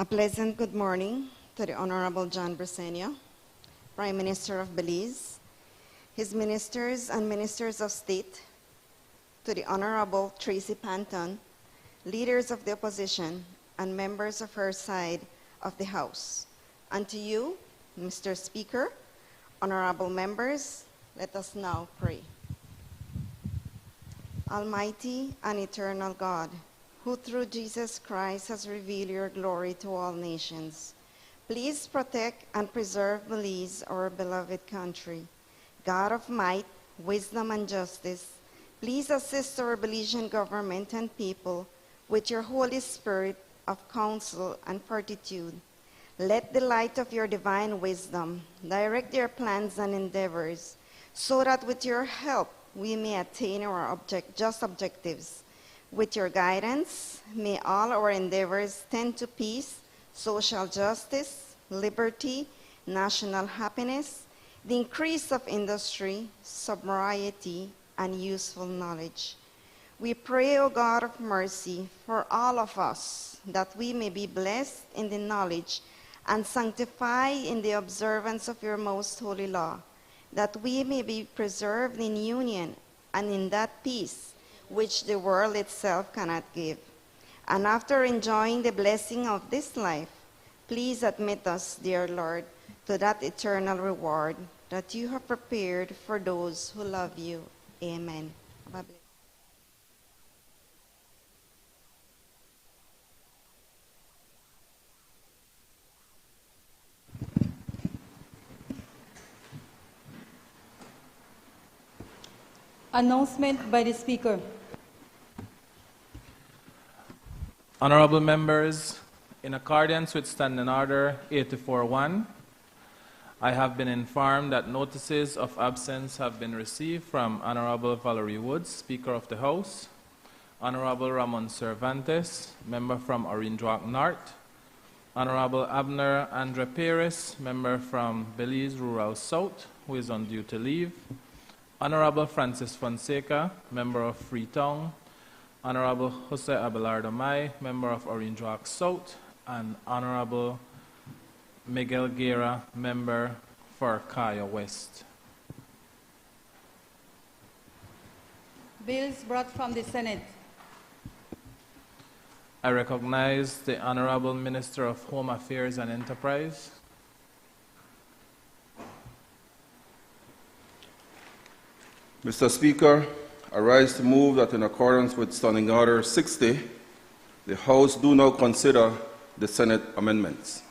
A pleasant good morning to the Honorable John Brisenia, Prime Minister of Belize, his ministers and ministers of state, to the Honorable Tracy Panton, leaders of the opposition and members of her side of the House, and to you, Mr. Speaker, honorable members, let us now pray. Almighty and eternal God, who through Jesus Christ has revealed your glory to all nations, please protect and preserve Belize, our beloved country. God of might, wisdom, and justice, please assist our Belizean government and people with your Holy Spirit of counsel and fortitude. Let the light of your divine wisdom direct their plans and endeavors, so that with your help we may attain our just objectives. With your guidance, may all our endeavors tend to peace, social justice, liberty, national happiness, the increase of industry, sobriety, and useful knowledge. We pray, O God of mercy, for all of us, that we may be blessed in the knowledge and sanctified in the observance of your most holy law, that we may be preserved in union and in that peace which the world itself cannot give. And after enjoying the blessing of this life, please admit us, dear Lord, to that eternal reward that you have prepared for those who love you. Amen. God bless. Announcement by the Speaker. Honorable members, in accordance with Standing Order 84-1, I have been informed that notices of absence have been received from Honorable Valerie Woods, Speaker of the House, Honorable Ramon Cervantes, Member from Orange Walk North, Honorable Abner Andre Perez, Member from Belize Rural South, who is on duty leave, Honorable Francis Fonseca, Member of Freetown, Honorable Jose Abelardo Mai, Member of Orange Walk South, and Honorable Miguel Guerra, Member for Kaya West. Bills brought from the Senate. I recognize the Honorable Minister of Home Affairs and Enterprise. Mr. Speaker, I rise to move that in accordance with Standing Order 60, the House do now consider the Senate amendments.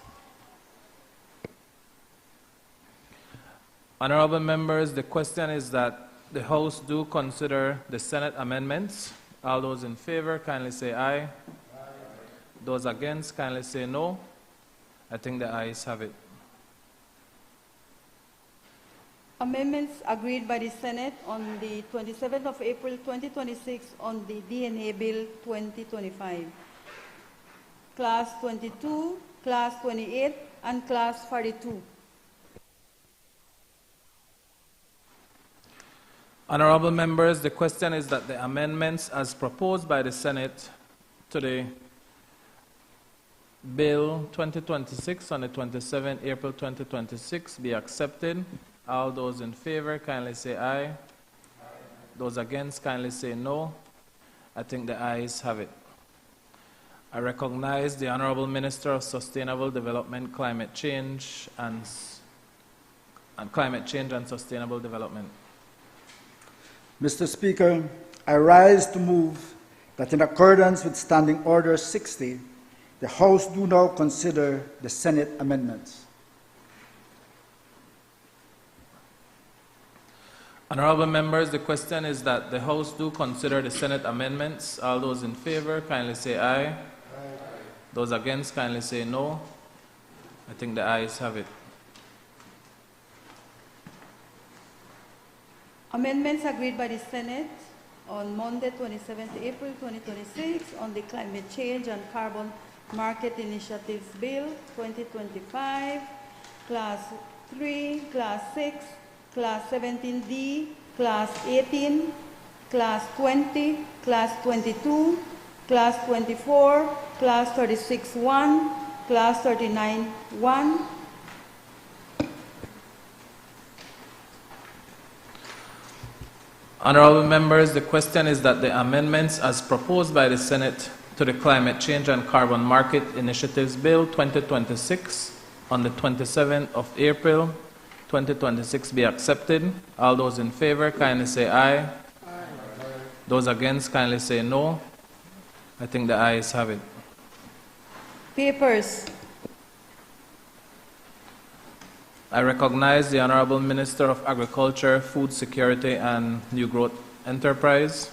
Honorable members, the question is that the House do consider the Senate amendments. All those in favor, kindly say aye. Aye. Those against, kindly say no. I think the ayes have it. Amendments agreed by the Senate on the 27th of April 2026 on the DNA Bill 2025. Class 22, Class 28, and Class 42. Honorable members, the question is that the amendments as proposed by the Senate to the Bill 2026 on the 27th April 2026 be accepted. All those in favor, kindly say aye. Aye. Those against, kindly say no. I think the ayes have it. I recognize the Honorable Minister of Sustainable Development, Climate Change and Sustainable Development. Mr. Speaker, I rise to move that in accordance with Standing Order 60, the House do now consider the Senate amendments. Honorable members, the question is that the House do consider the Senate amendments. All those in favor, kindly say aye. Aye. Those against, kindly say no. I think the ayes have it. Amendments agreed by the Senate on Monday, 27th April 2026 on the Climate Change and Carbon Market Initiatives Bill 2025, Class 3, Class 6, Class 17D, Class 18, Class 20, Class 22, Class 24, Class 36-1, Class 39-1. Honorable members, the question is that the amendments as proposed by the Senate to the Climate Change and Carbon Market Initiatives Bill 2026 on the 27th of April 2026 be accepted. All those in favor kindly say aye. Aye. Those against kindly say no. I think the ayes have it. Papers. I recognize the Honorable Minister of Agriculture, Food Security and New Growth Enterprise.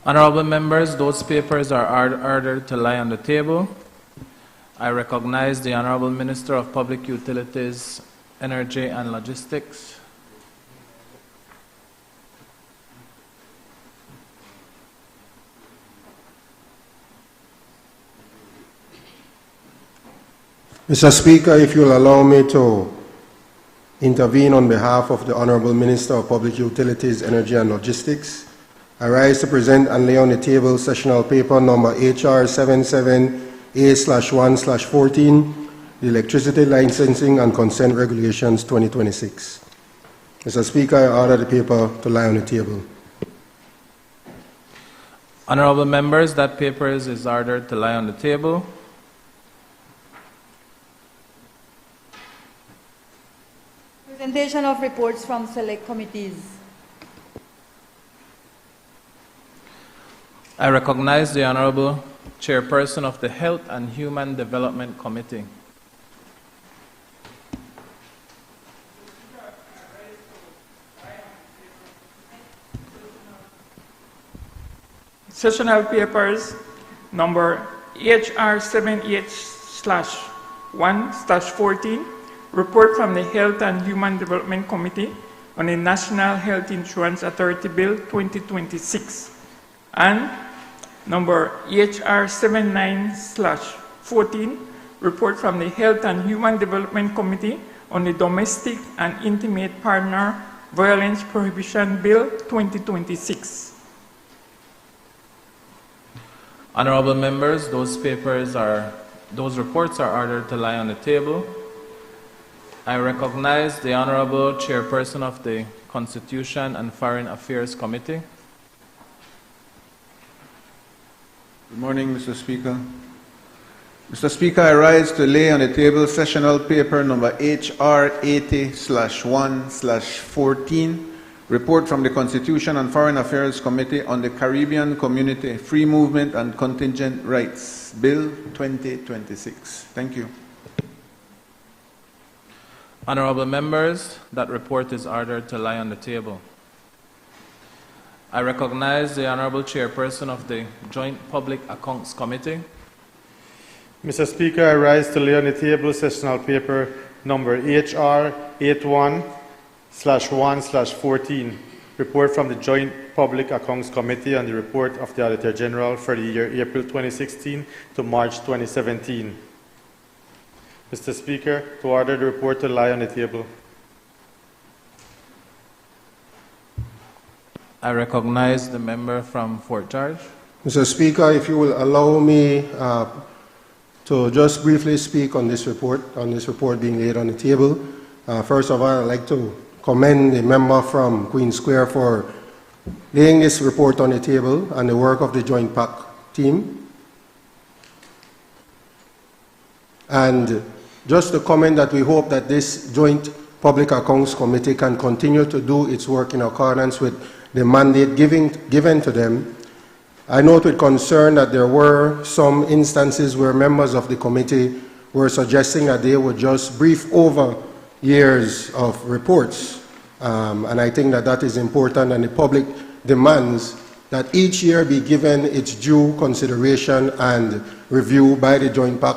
Honorable members, those papers are ordered to lie on the table. I recognize the Honorable Minister of Public Utilities, Energy and Logistics. Mr. Speaker, if you'll allow me to intervene on behalf of the Honorable Minister of Public Utilities, Energy and Logistics, I rise to present and lay on the table sessional paper number HR 77A/1/14, the Electricity Licensing and Consent Regulations 2026. Mr. Speaker, I order the paper to lie on the table. Honorable members, that paper is ordered to lie on the table. Presentation of reports from select committees. I recognize the Honorable Chairperson of the Health and Human Development Committee. Sessional papers number HR 78/1/14, report from the Health and Human Development Committee on the National Health Insurance Authority Bill 2026, and number HR 79/14, report from the Health and Human Development Committee on the Domestic and Intimate Partner Violence Prohibition Bill 2026. Honorable members, those reports are ordered to lie on the table. I recognize the Honorable Chairperson of the Constitution and Foreign Affairs Committee. Good morning, Mr. Speaker. Mr. Speaker, I rise to lay on the table sessional paper number HR 80/1/14, report from the Constitution and Foreign Affairs Committee on the Caribbean Community Free Movement and Contingent Rights Bill 2026. Thank you. Honorable members, that report is ordered to lie on the table. I recognize the Honorable Chairperson of the Joint Public Accounts Committee. Mr. Speaker, I rise to lay on the table sessional paper number HR 81/1/14, report from the Joint Public Accounts Committee on the report of the Auditor General for the year April 2016 to March 2017. Mr. Speaker, to order the report to lie on the table. I recognize the member from Fort George. Mr. Speaker, if you will allow me to just briefly speak on this report being laid on the table. First of all, I'd like to commend the member from Queen Square for laying this report on the table and the work of the Joint PAC team. And just to comment that we hope that this Joint Public Accounts Committee can continue to do its work in accordance with the mandate given to them. I note with concern that there were some instances where members of the committee were suggesting that they would just brief over years of reports. And I think that that is important, and the public demands that each year be given its due consideration and review by the Joint PAC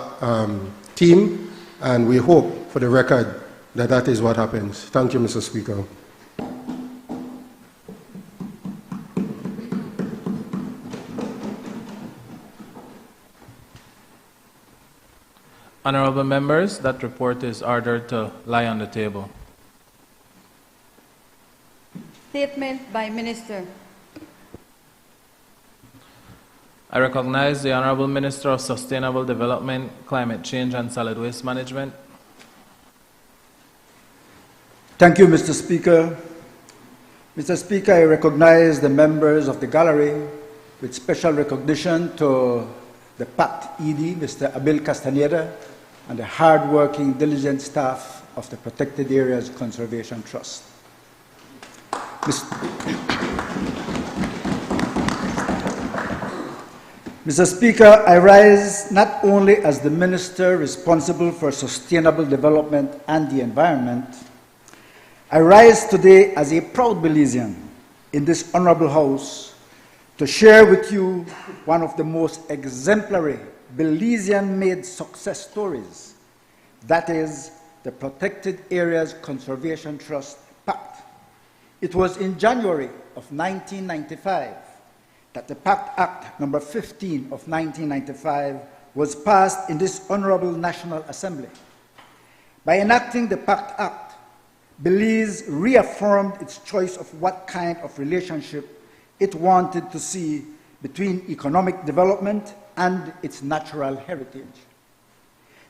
team, and we hope, for the record, that that is what happens. Thank you, Mr. Speaker. Honorable members, that report is ordered to lie on the table. Statement by Minister. I recognize the Honorable Minister of Sustainable Development, Climate Change and Solid Waste Management. Thank you, Mr. Speaker. Mr. Speaker, I recognize the members of the gallery with special recognition to the PACT ED, Mr. Abel Castaneda, and the hard-working, diligent staff of the Protected Areas Conservation Trust. Mr. Speaker, I rise not only as the Minister responsible for sustainable development and the environment, I rise today as a proud Belizean in this honorable House to share with you one of the most exemplary Belizean-made success stories, that is the Protected Areas Conservation Trust, PACT. It was in January of 1995 that the PACT Act number 15 of 1995 was passed in this Honorable National Assembly. By enacting the PACT Act, Belize reaffirmed its choice of what kind of relationship it wanted to see between economic development and its natural heritage.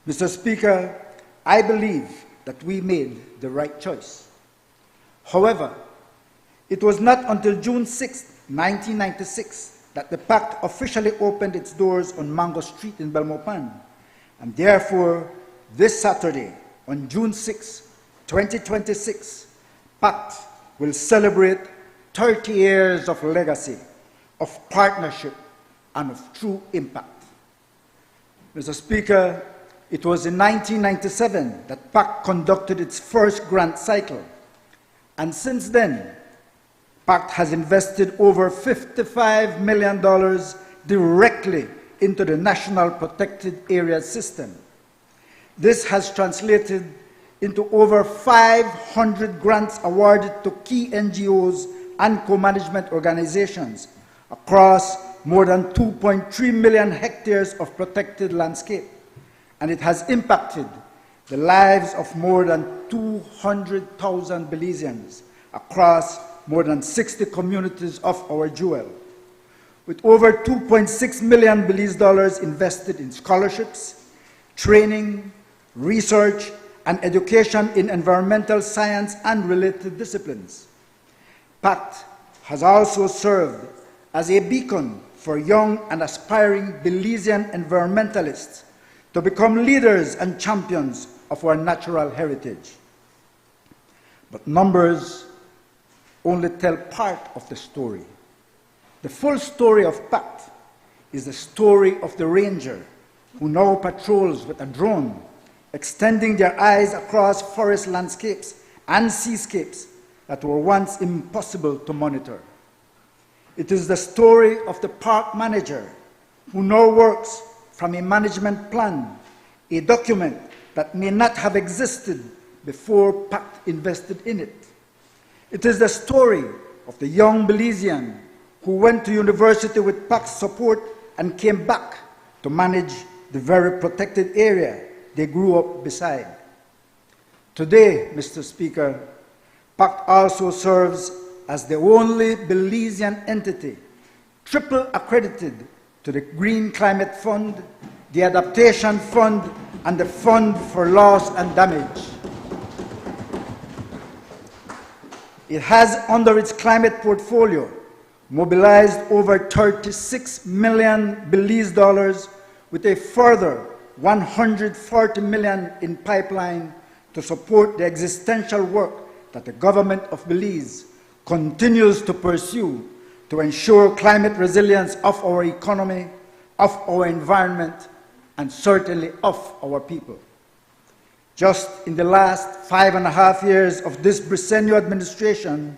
Mr. Speaker, I believe that we made the right choice. However, it was not until June 6, 1996, that the PACT officially opened its doors on Mango Street in Belmopan, and therefore, this Saturday, on June 6, 2026, PACT will celebrate 30 years of legacy, of partnership, and of true impact. Mr. Speaker, it was in 1997 that PACT conducted its first grant cycle, and since then, PACT has invested over $55 million directly into the National Protected Areas System. This has translated into over 500 grants awarded to key NGOs and co-management organizations across more than 2.3 million hectares of protected landscape, and it has impacted the lives of more than 200,000 Belizeans across more than 60 communities of our jewel, with over $2.6 million Belize dollars invested in scholarships, training, research, and education in environmental science and related disciplines. PACT has also served as a beacon for young and aspiring Belizean environmentalists to become leaders and champions of our natural heritage. But numbers only tell part of the story. The full story of PACT is the story of the ranger who now patrols with a drone, extending their eyes across forest landscapes and seascapes that were once impossible to monitor. It is the story of the park manager who now works from a management plan, a document that may not have existed before PACT invested in it. It is the story of the young Belizean who went to university with PACT's support and came back to manage the very protected area they grew up beside. Today, Mr. Speaker, PACT also serves as the only Belizean entity triple accredited to the Green Climate Fund, the Adaptation Fund, and the Fund for Loss and Damage. It has under its climate portfolio mobilized over 36 million Belize dollars with a further 140 million in pipeline to support the existential work that the government of Belize continues to pursue to ensure climate resilience of our economy, of our environment, and certainly of our people. Just in the last 5.5 years of this Briceño administration,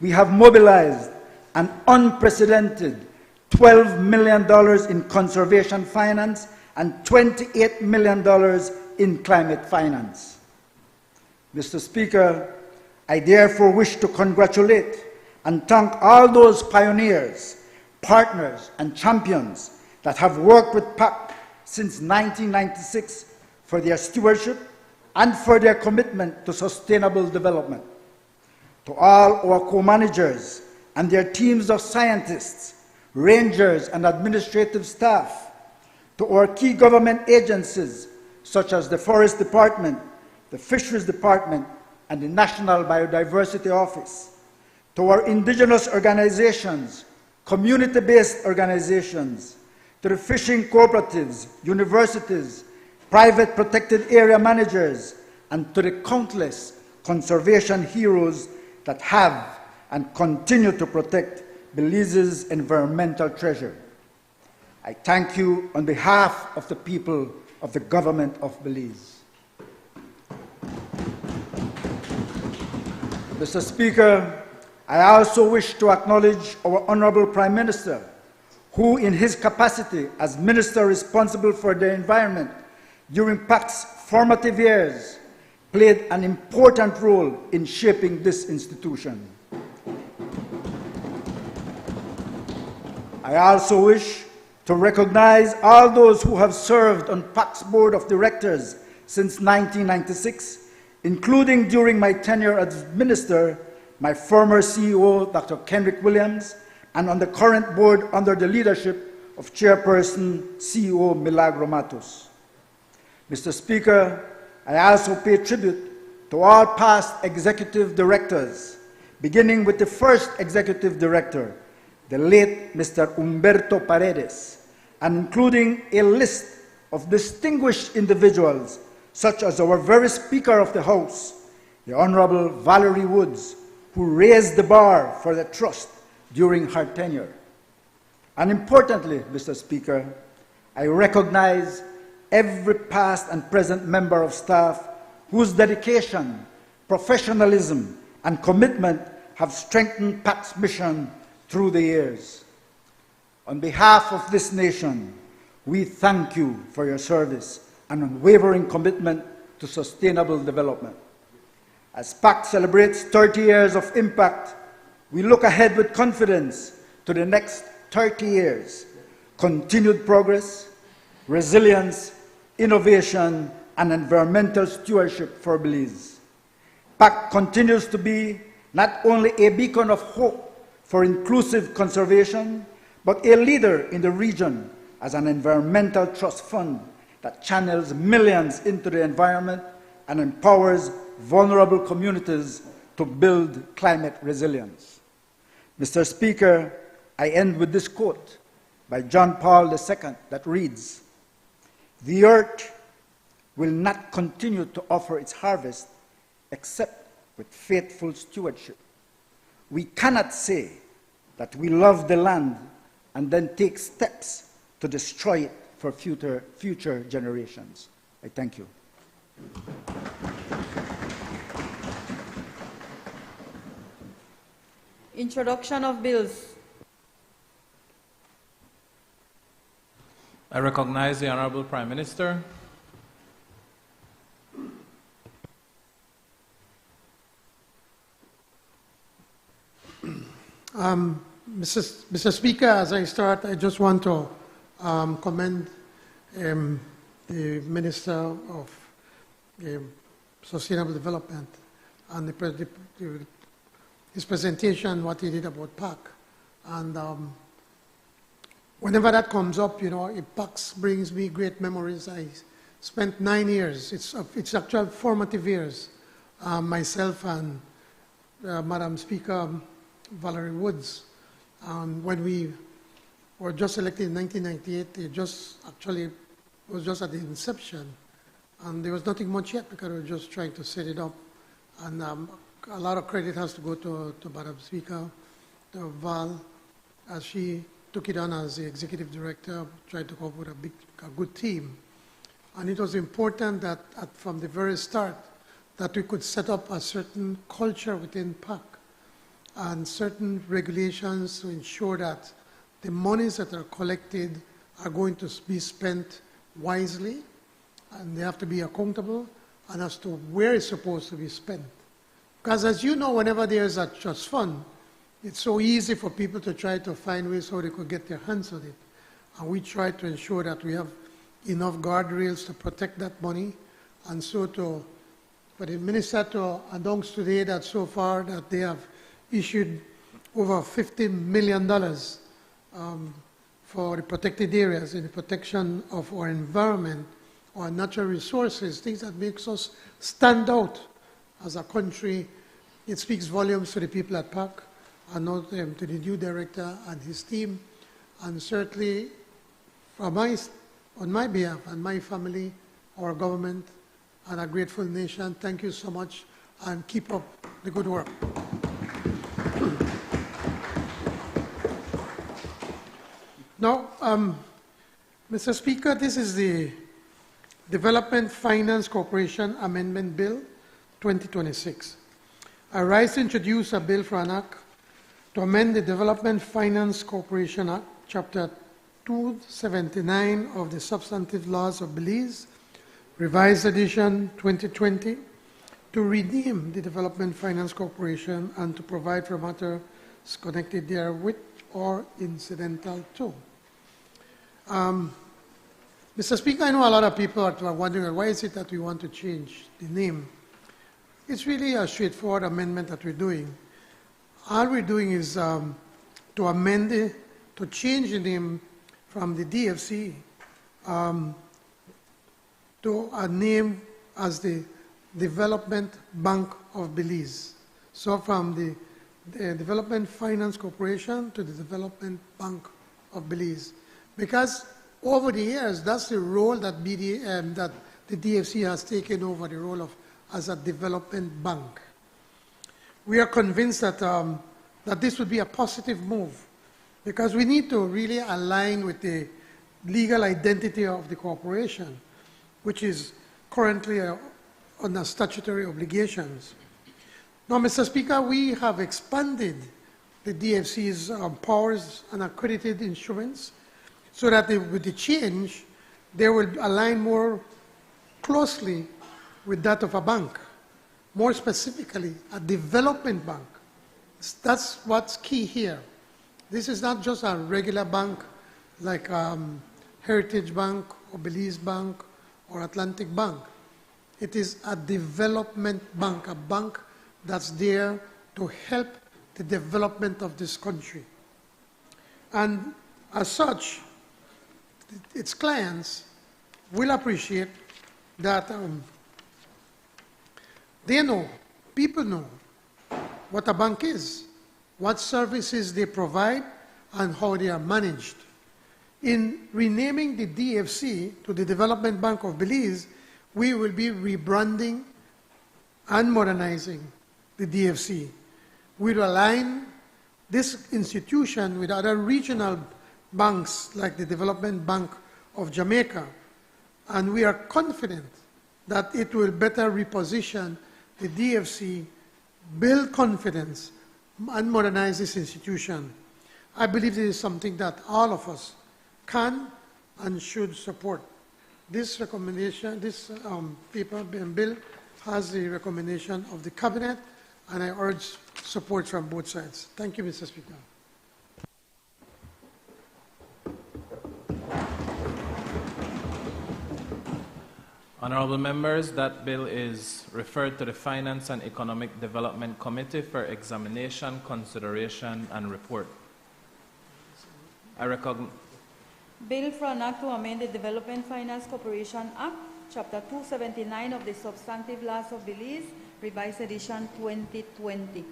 we have mobilized an unprecedented $12 million in conservation finance and $28 million in climate finance. Mr. Speaker, I therefore wish to congratulate and thank all those pioneers, partners, and champions that have worked with PAC since 1996 for their stewardship and for their commitment to sustainable development. To all our co-managers and their teams of scientists, rangers, and administrative staff, to our key government agencies such as the Forest Department, the Fisheries Department, and the National Biodiversity Office, to our indigenous organizations, community-based organizations, to the fishing cooperatives, universities, private protected area managers, and to the countless conservation heroes that have and continue to protect Belize's environmental treasure. I thank you on behalf of the people of the government of Belize. Mr. Speaker, I also wish to acknowledge our Honorable Prime Minister, who in his capacity as Minister responsible for the environment during PAC's formative years, played an important role in shaping this institution. I also wish to recognize all those who have served on PAC's Board of Directors since 1996, including during my tenure as Minister, my former CEO, Dr. Kenrick Williams, and on the current board under the leadership of Chairperson CEO Milagro Matos. Mr. Speaker, I also pay tribute to all past executive directors, beginning with the first executive director, the late Mr. Humberto Paredes, and including a list of distinguished individuals such as our very Speaker of the House, the Honorable Valerie Woods, who raised the bar for the trust during her tenure. And importantly, Mr. Speaker, I recognize every past and present member of staff whose dedication, professionalism, and commitment have strengthened PAC's mission through the years. On behalf of this nation, we thank you for your service and unwavering commitment to sustainable development. As PAC celebrates 30 years of impact, we look ahead with confidence to the next 30 years, continued progress, resilience, innovation, and environmental stewardship for Belize. PAC continues to be not only a beacon of hope for inclusive conservation, but a leader in the region as an environmental trust fund that channels millions into the environment and empowers vulnerable communities to build climate resilience. Mr. Speaker, I end with this quote by John Paul II that reads, "The earth will not continue to offer its harvest except with faithful stewardship. We cannot say that we love the land and then take steps to destroy it for future generations." I thank you. Introduction of bills. I recognize the Honorable Prime Minister. Mr. Speaker, as I start, I just want to commend the Minister of Sustainable Development and his presentation, what he did about PAC. And whenever that comes up, you know, PAC brings me great memories. I spent 9 years, it's actual formative years, myself and Madam Speaker Valerie Woods, When we were just elected in 1998, it just actually was just at the inception. And there was nothing much yet because we were just trying to set it up. And a lot of credit has to go to Madam Speaker, to Val, as she took it on as the executive director, tried to come up with a good team. And it was important that from the very start that we could set up a certain culture within PAC and certain regulations to ensure that the monies that are collected are going to be spent wisely, and they have to be accountable, and as to where it's supposed to be spent. Because as you know, whenever there's a trust fund, it's so easy for people to try to find ways how they could get their hands on it. And we try to ensure that we have enough guardrails to protect that money. And so for the minister to announce today that so far that they have issued over $50 million for the protected areas in the protection of our environment, our natural resources, things that makes us stand out as a country. It speaks volumes to the people at PAC, and not to the new director and his team, and certainly on my behalf and my family, our government, and a grateful nation. Thank you so much, and keep up the good work. Now, Mr. Speaker, this is the Development Finance Corporation Amendment Bill 2026. I rise to introduce a bill for an act to amend the Development Finance Corporation Act, Chapter 279 of the Substantive Laws of Belize, Revised Edition 2020, to rename the Development Finance Corporation and to provide for matters connected therewith or incidental to. Mr. Speaker, I know a lot of people are wondering why is it that we want to change the name. It's really a straightforward amendment that we're doing. All we're doing is to amend it, to change the name from the DFC to a name as the Development Bank of Belize. So from the Development Finance Corporation to the Development Bank of Belize. Because over the years, that's the role that that the DFC has taken over, the role of as a development bank. We are convinced that, that this would be a positive move because we need to really align with the legal identity of the corporation, which is currently under statutory obligations. Now, Mr. Speaker, we have expanded the DFC's powers and accredited instruments so that with the change, they will align more closely with that of a bank, more specifically, a development bank. That's what's key here. This is not just a regular bank like Heritage Bank or Belize Bank or Atlantic Bank. It is a development bank, a bank that's there to help the development of this country. And as such, its clients will appreciate that they know, people know what a bank is, what services they provide, and how they are managed. In renaming the DFC to the Development Bank of Belize, we will be rebranding and modernizing the DFC. We will align this institution with other regional banks like the Development Bank of Jamaica, and we are confident that it will better reposition the DFC, build confidence, and modernize this institution. I believe this is something that all of us can and should support. This recommendation, this paper and bill has the recommendation of the Cabinet, and I urge support from both sides. Thank you, Mr. Speaker. Honorable members, that bill is referred to the Finance and Economic Development Committee for examination, consideration, and report. I recognize. Bill for an act to amend the Development Finance Corporation Act, Chapter 279 of the Substantive Laws of Belize, Revised Edition 2020.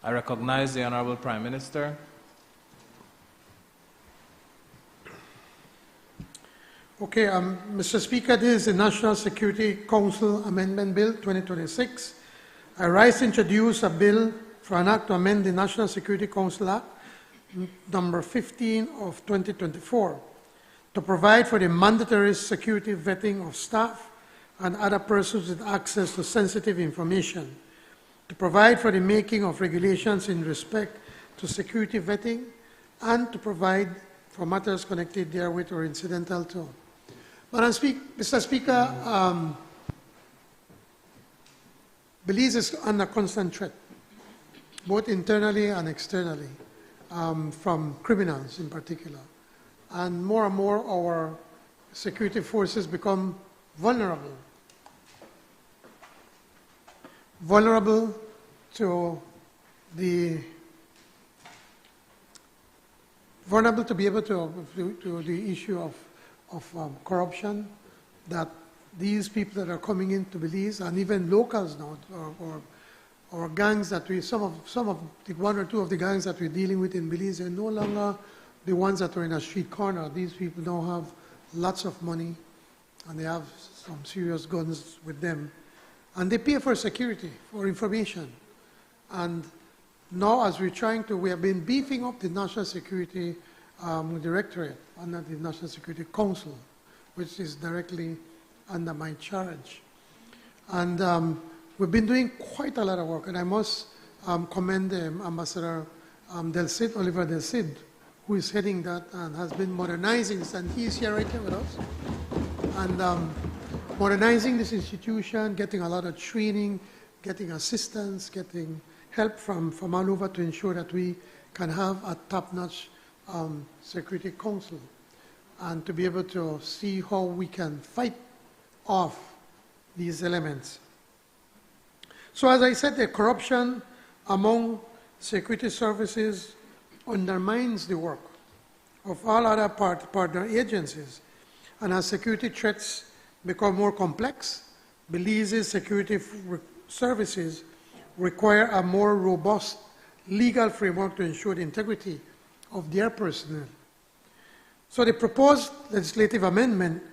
I recognize the Honorable Prime Minister. Okay, Mr. Speaker, this is the National Security Council Amendment Bill 2026. I rise to introduce a bill for an act to amend the National Security Council Act number 15 of 2024 to provide for the mandatory security vetting of staff and other persons with access to sensitive information, to provide for the making of regulations in respect to security vetting, and to provide for matters connected therewith or incidental to. Mr. Speaker, Belize is under constant threat, both internally and externally, from criminals in particular. And more our security forces become vulnerable to be able to the issue of corruption, that these people that are coming into Belize, and even locals now, or gangs that some of the one or two of the gangs that we're dealing with in Belize are no longer the ones that are in a street corner. These people now have lots of money, and they have some serious guns with them, and they pay for security, for information. And now, as we have been beefing up the National Security Directorate under the National Security Council, which is directly under my charge. And we've been doing quite a lot of work, and I must commend Ambassador Oliver Del Cid, who is heading that and has been modernizing this, and he's here right here with us. And modernizing this institution, getting a lot of training, getting assistance, getting help from all over to ensure that we can have a top-notch Security Council, and to be able to see how we can fight off these elements. So as I said, the corruption among security services undermines the work of all other partner agencies. And as security threats become more complex, Belize's security services require a more robust legal framework to ensure the integrity of their personnel. So the proposed legislative amendment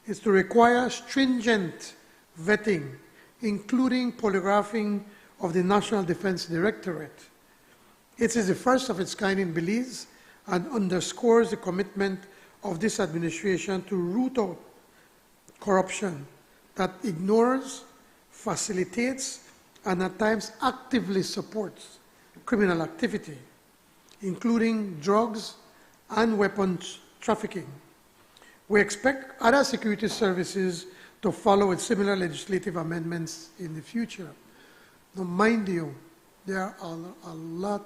is to require stringent vetting, including polygraphing of the National Defense Directorate. It is the first of its kind in Belize and underscores the commitment of this administration to root out corruption that ignores, facilitates, and at times actively supports criminal activity, including drugs and weapons trafficking. We expect other security services to follow with similar legislative amendments in the future. Now, mind you, there are a lot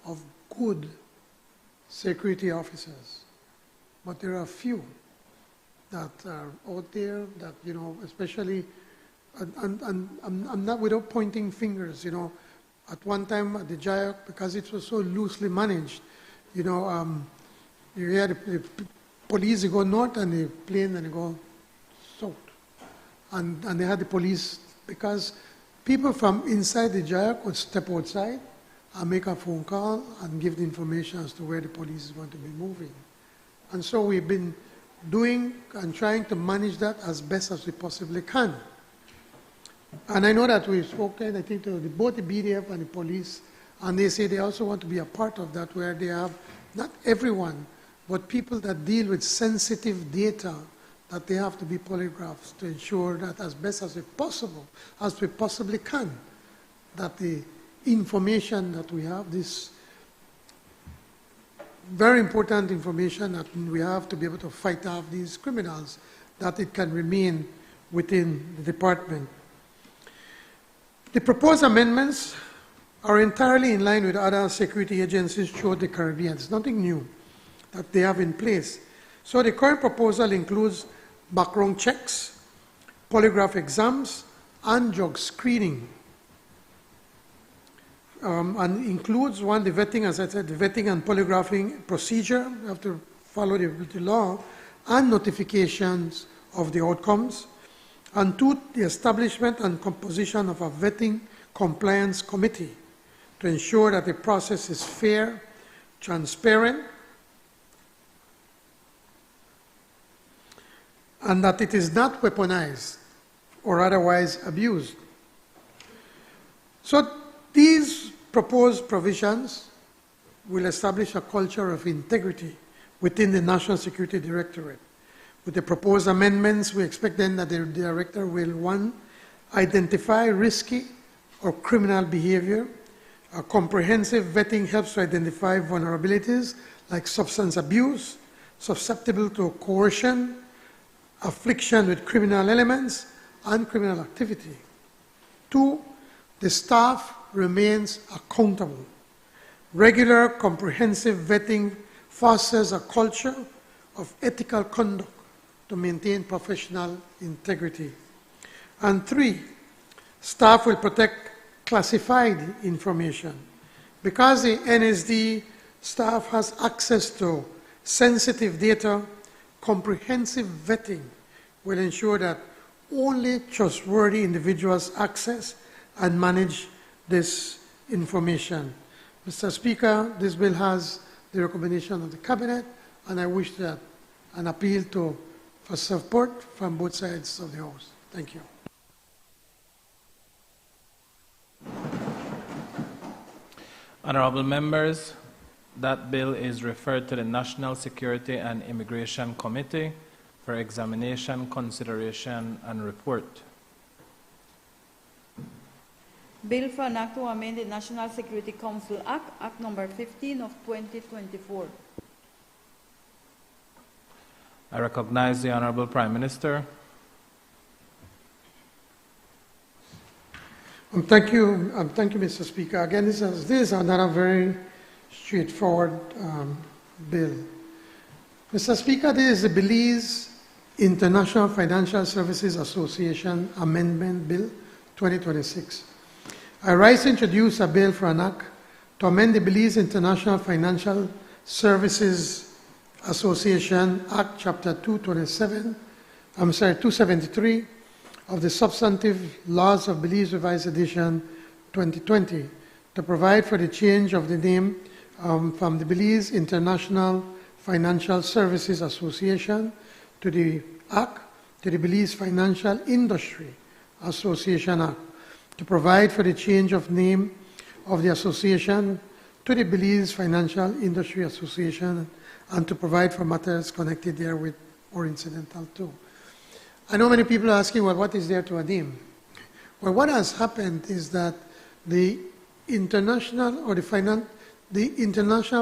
of good security officers, but there are a few that are out there that, you know, especially, and I'm not without pointing fingers, you know, at one time at the JIAC, because it was so loosely managed, you know, you hear the police, they go north, and the plane, and they go south. And they had the police, because people from inside the JIAC would step outside and make a phone call and give the information as to where the police is going to be moving. And so we've been doing and trying to manage that as best as we possibly can. And I know that we've spoken, I think, to both the BDF and the police, and they say they also want to be a part of that, where they have, not everyone, but people that deal with sensitive data, that they have to be polygraphs to ensure that as best as we possibly can, that the information that we have, this very important information that we have to be able to fight off these criminals, that it can remain within the department. The proposed amendments are entirely in line with other security agencies throughout the Caribbean. It's nothing new that they have in place. So the current proposal includes background checks, polygraph exams, and drug screening. And includes the vetting, as I said, the vetting and polygraphing procedure. You have to follow the law, and notifications of the outcomes. And two, the establishment and composition of a vetting compliance committee to ensure that the process is fair, transparent, and that it is not weaponized or otherwise abused. So these proposed provisions will establish a culture of integrity within the National Security Directorate. With the proposed amendments, we expect then that the Director will, 1, identify risky or criminal behavior. A comprehensive vetting helps to identify vulnerabilities like substance abuse, susceptible to coercion, affliction with criminal elements, and criminal activity. 2, the staff remains accountable. Regular comprehensive vetting fosters a culture of ethical conduct to maintain professional integrity. And 3, staff will protect classified information. Because the NSD staff has access to sensitive data, comprehensive vetting will ensure that only trustworthy individuals access and manage this information. Mr. Speaker, this bill has the recommendation of the Cabinet, and I wish that an appeal for support from both sides of the House. Thank you. Honorable members, that bill is referred to the National Security and Immigration Committee for examination, consideration, and report. Bill for an act to amend the National Security Council Act, Act number 15 of 2024. I recognize the Honorable Prime Minister. Thank you, Mr. Speaker. Again, this is another very straightforward bill. Mr. Speaker, this is the Belize International Financial Services Association Amendment Bill 2026. I rise to introduce a bill for an act to amend the Belize International Financial Services Association Act, Chapter 273 of the Substantive Laws of Belize Revised Edition 2020 to provide for the change of the name from the Belize International Financial Services Association to the Act to the Belize Financial Industry Association Act, to provide for the change of name of the association to the Belize Financial Industry Association, and to provide for matters connected therewith or incidental to. I know many people are asking, well, what is there to a name? Well, what has happened is that the international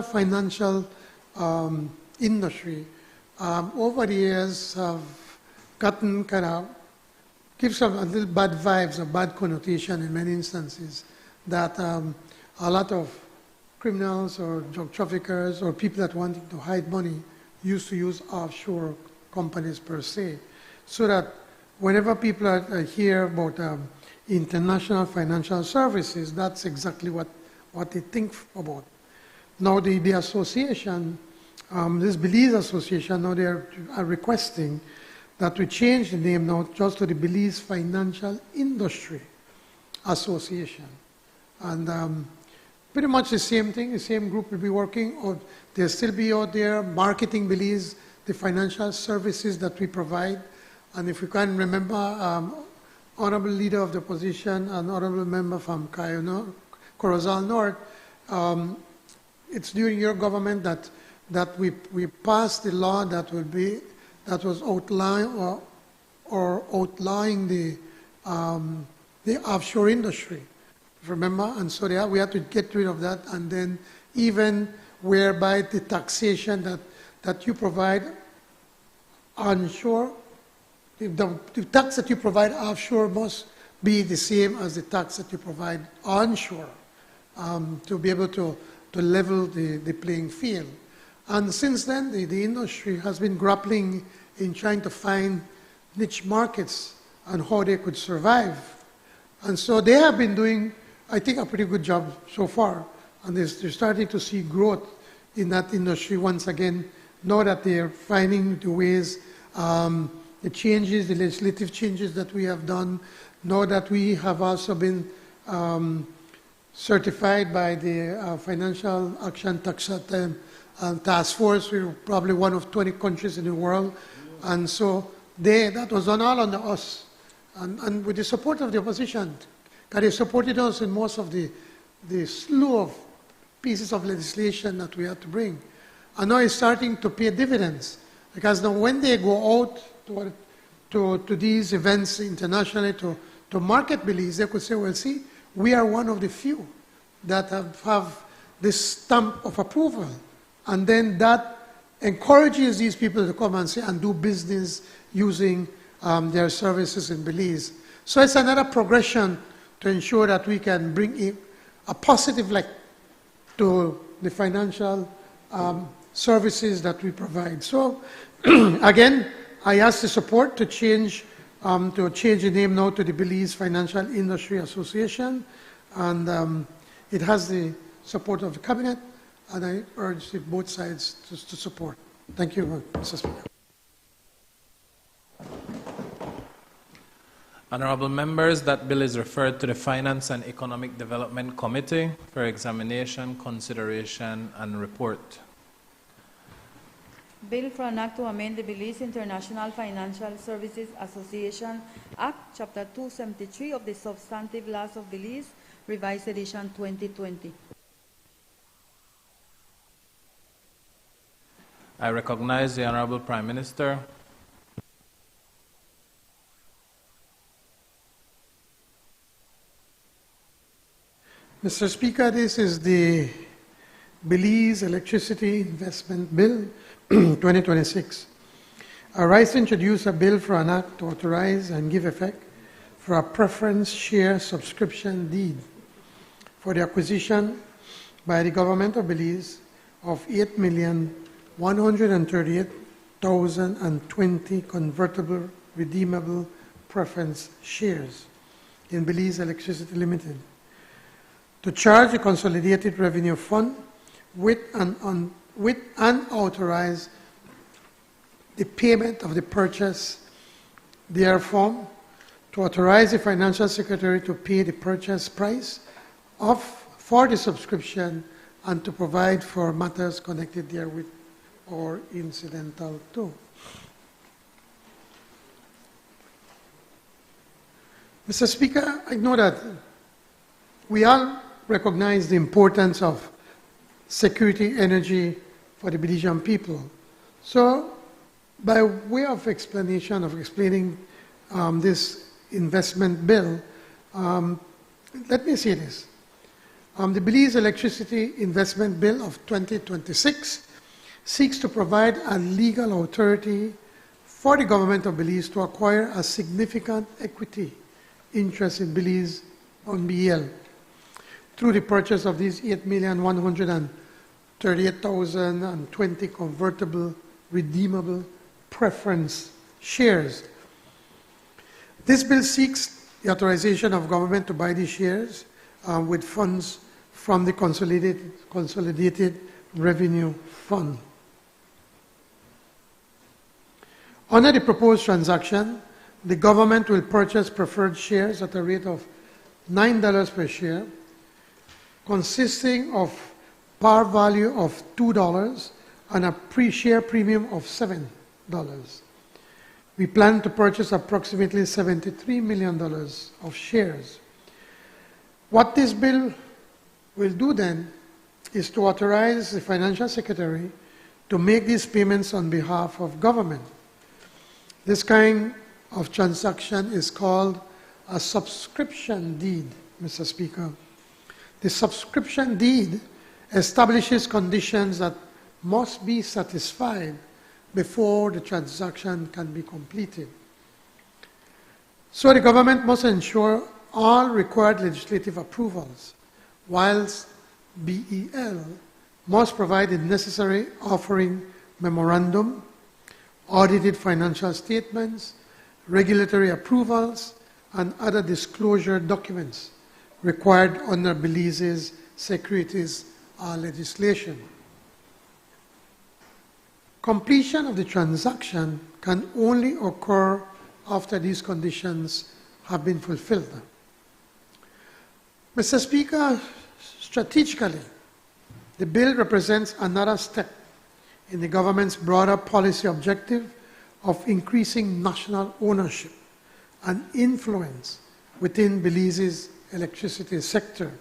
financial industry over the years have gotten kind of, gives some a little bad vibes, a bad connotation in many instances, that a lot of criminals or drug traffickers or people that wanting to hide money used to use offshore companies per se. So that whenever people are hear about international financial services, that's exactly what they think about. Now the association, this Belize Association, now they are requesting that we change the name now just to the Belize Financial Industry Association. And pretty much the same thing, the same group will be working, or they'll still be out there marketing Belize, the financial services that we provide. And if you can remember, Honorable Leader of the Opposition and Honorable Member from Corozal North, it's during your government that we passed the law that was outlawing the offshore industry. Remember? And so we had to get rid of that, and then even whereby the taxation that you provide onshore, the tax that you provide offshore must be the same as the tax that you provide onshore, to be able to level the playing field. And since then, the industry has been grappling in trying to find niche markets and how they could survive. And so they have been doing, I think, a pretty good job so far. And they're starting to see growth in that industry once again, now that they're finding the ways, the changes, the legislative changes that we have done, now that we have also been certified by the Financial Action Task Force. We're probably one of 20 countries in the world. And so that was all under us. And with the support of the opposition, because they supported us in most of the slew of pieces of legislation that we had to bring. And now it's starting to pay dividends. Because now when they go out to these events internationally to market Belize, they could say, well, see, we are one of the few that have this stamp of approval. And then that encourages these people to come and say and do business using their services in Belize. So it's another progression to ensure that we can bring a positive light to the financial services that we provide. So again, I ask the support to change the name now to the Belize Financial Industry Association, and it has the support of the cabinet, and I urge both sides to support. Thank you, Mr. Speaker. Honorable members, that bill is referred to the Finance and Economic Development Committee for examination, consideration, and report. Bill for an act to amend the Belize International Financial Services Association Act, Chapter 273 of the Substantive Laws of Belize, Revised Edition 2020. I recognize the Honorable Prime Minister. Mr. Speaker, this is the Belize Electricity Investment Bill 2026. I rise to introduce a bill for an act to authorize and give effect for a preference share subscription deed for the acquisition by the government of Belize of 8,138,020 convertible redeemable preference shares in Belize Electricity Limited, to charge the Consolidated Revenue Fund with and authorize the payment of the purchase therefrom, to authorize the Financial Secretary to pay the purchase price for the subscription, and to provide for matters connected therewith or incidental to. Mr. Speaker, I know that we all recognize the importance of security energy for the Belizean people. So, by way of explaining this investment bill, let me say this. The Belize Electricity Investment Bill of 2026 seeks to provide a legal authority for the government of Belize to acquire a significant equity interest in Belize on BL through the purchase of these 8,138,020 convertible redeemable preference shares. This bill seeks the authorization of government to buy these shares with funds from the Consolidated Revenue Fund. Under the proposed transaction, the government will purchase preferred shares at a rate of $9 per share, consisting of par value of $2 and a share premium of $7. We plan to purchase approximately $73 million of shares. What this bill will do then is to authorize the Financial Secretary to make these payments on behalf of government. This kind of transaction is called a subscription deed, Mr. Speaker. The subscription deed establishes conditions that must be satisfied before the transaction can be completed. So the government must ensure all required legislative approvals, whilst BEL must provide the necessary offering memorandum, audited financial statements, regulatory approvals, and other disclosure documents required under Belize's securities legislation. Completion of the transaction can only occur after these conditions have been fulfilled. Mr. Speaker, Strategically, the bill represents another step in the government's broader policy objective of increasing national ownership and influence within Belize's electricity sector.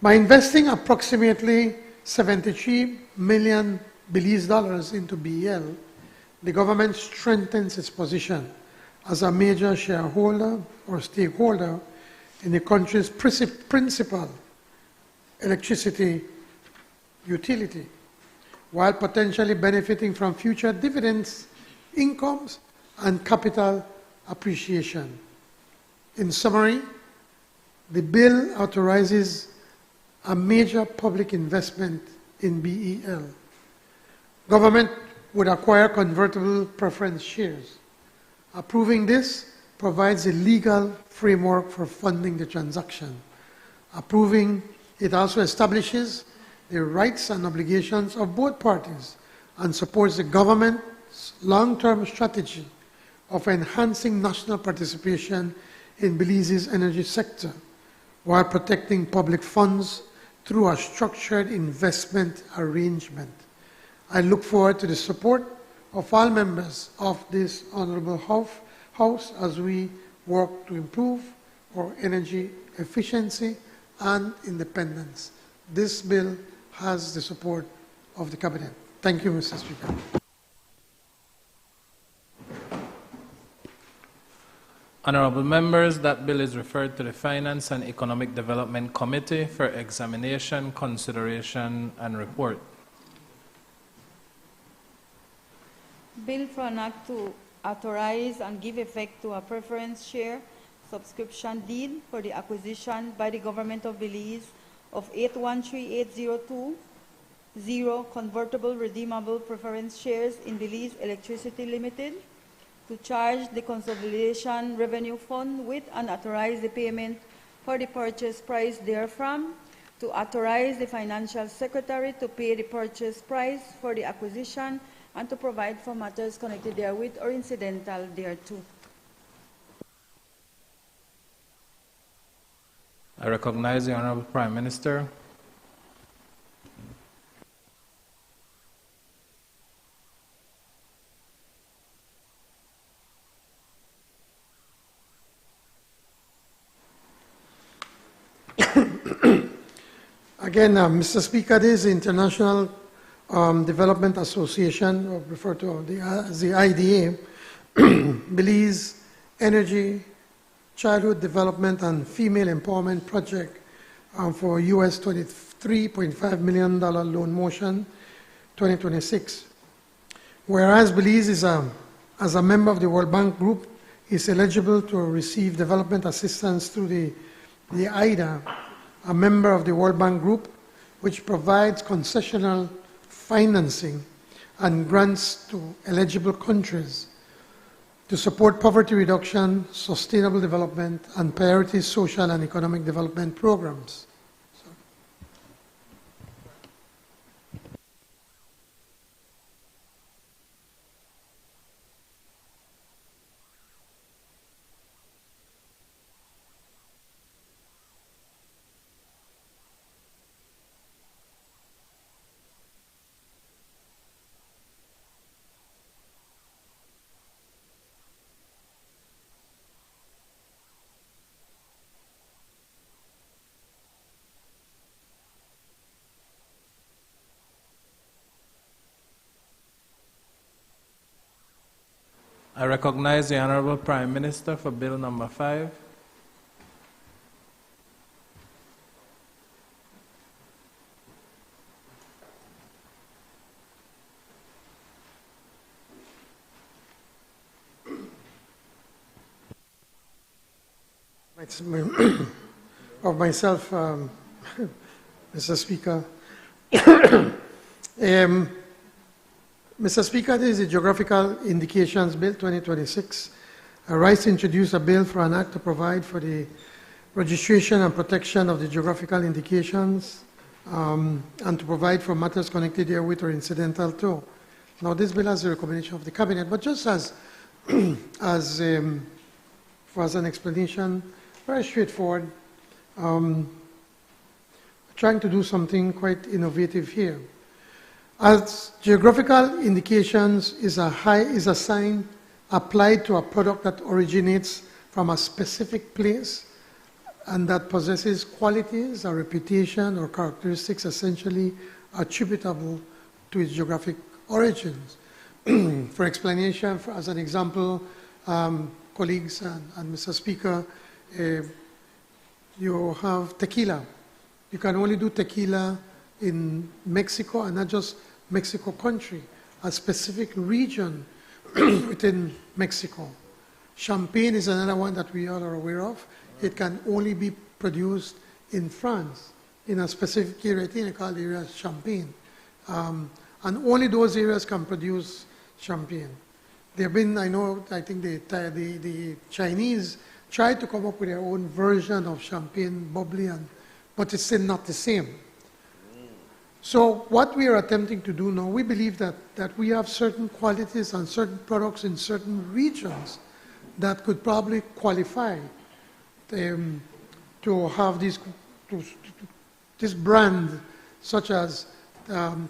By investing approximately 73 million Belize dollars into BEL, the government strengthens its position as a major shareholder or stakeholder in the country's principal electricity utility, while potentially benefiting from future dividends, incomes, and capital appreciation. In summary, the bill authorizes a major public investment in BEL. Government would acquire convertible preference shares. Approving this provides a legal framework for funding the transaction. Approving it also establishes the rights and obligations of both parties and supports the government's long-term strategy of enhancing national participation in Belize's energy sector while protecting public funds through a structured investment arrangement. I look forward to the support of all members of this Honorable House as we work to improve our energy efficiency and independence. This bill has the support of the Cabinet. Thank you, Mr. Speaker. Honorable members, that bill is referred to the Finance and Economic Development Committee for examination, consideration, and report. Bill for an act to authorize and give effect to a preference share subscription deed for the acquisition by the Government of Belize of 813,802 convertible redeemable preference shares in Belize Electricity Limited, to charge the Consolidation Revenue Fund with and authorize the payment for the purchase price therefrom, to authorize the Financial Secretary to pay the purchase price for the acquisition, and to provide for matters connected therewith or incidental thereto. I recognize the Honorable Prime Minister. Again, Mr. Speaker, this is the International Development Association, or referred to as the IDA, Belize Energy, Childhood Development and Female Empowerment Project for US $23.5 million loan motion 2026. Whereas Belize is as a member of the World Bank Group, is eligible to receive development assistance through the IDA, a member of the World Bank Group, which provides concessional financing and grants to eligible countries to support poverty reduction, sustainable development, and priority social and economic development programs. I recognize the Honorable Prime Minister for Bill number 5. Of myself, Mr. Speaker. Mr. Speaker, this is the Geographical Indications Bill 2026. I rise to introduce a bill for an act to provide for the registration and protection of the geographical indications and to provide for matters connected therewith or incidental to. Now, this bill has the recommendation of the Cabinet, but just as an explanation, very straightforward. trying to do something quite innovative here. As geographical indications is a sign applied to a product that originates from a specific place and that possesses qualities, a reputation, or characteristics essentially attributable to its geographic origins. For explanation, as an example, colleagues and Mr. Speaker, you have tequila. You can only do tequila in Mexico, and not just Mexico country, a specific region within Mexico. Champagne is another one that we all are aware of. It can only be produced in France, in a specific area, I think they call the area Champagne. And only those areas can produce champagne. There have been, I think the Chinese tried to come up with their own version of champagne, bubbly, but it's still not the same. So what we are attempting to do now, we believe that we have certain qualities and certain products in certain regions that could probably qualify to have this brand, such as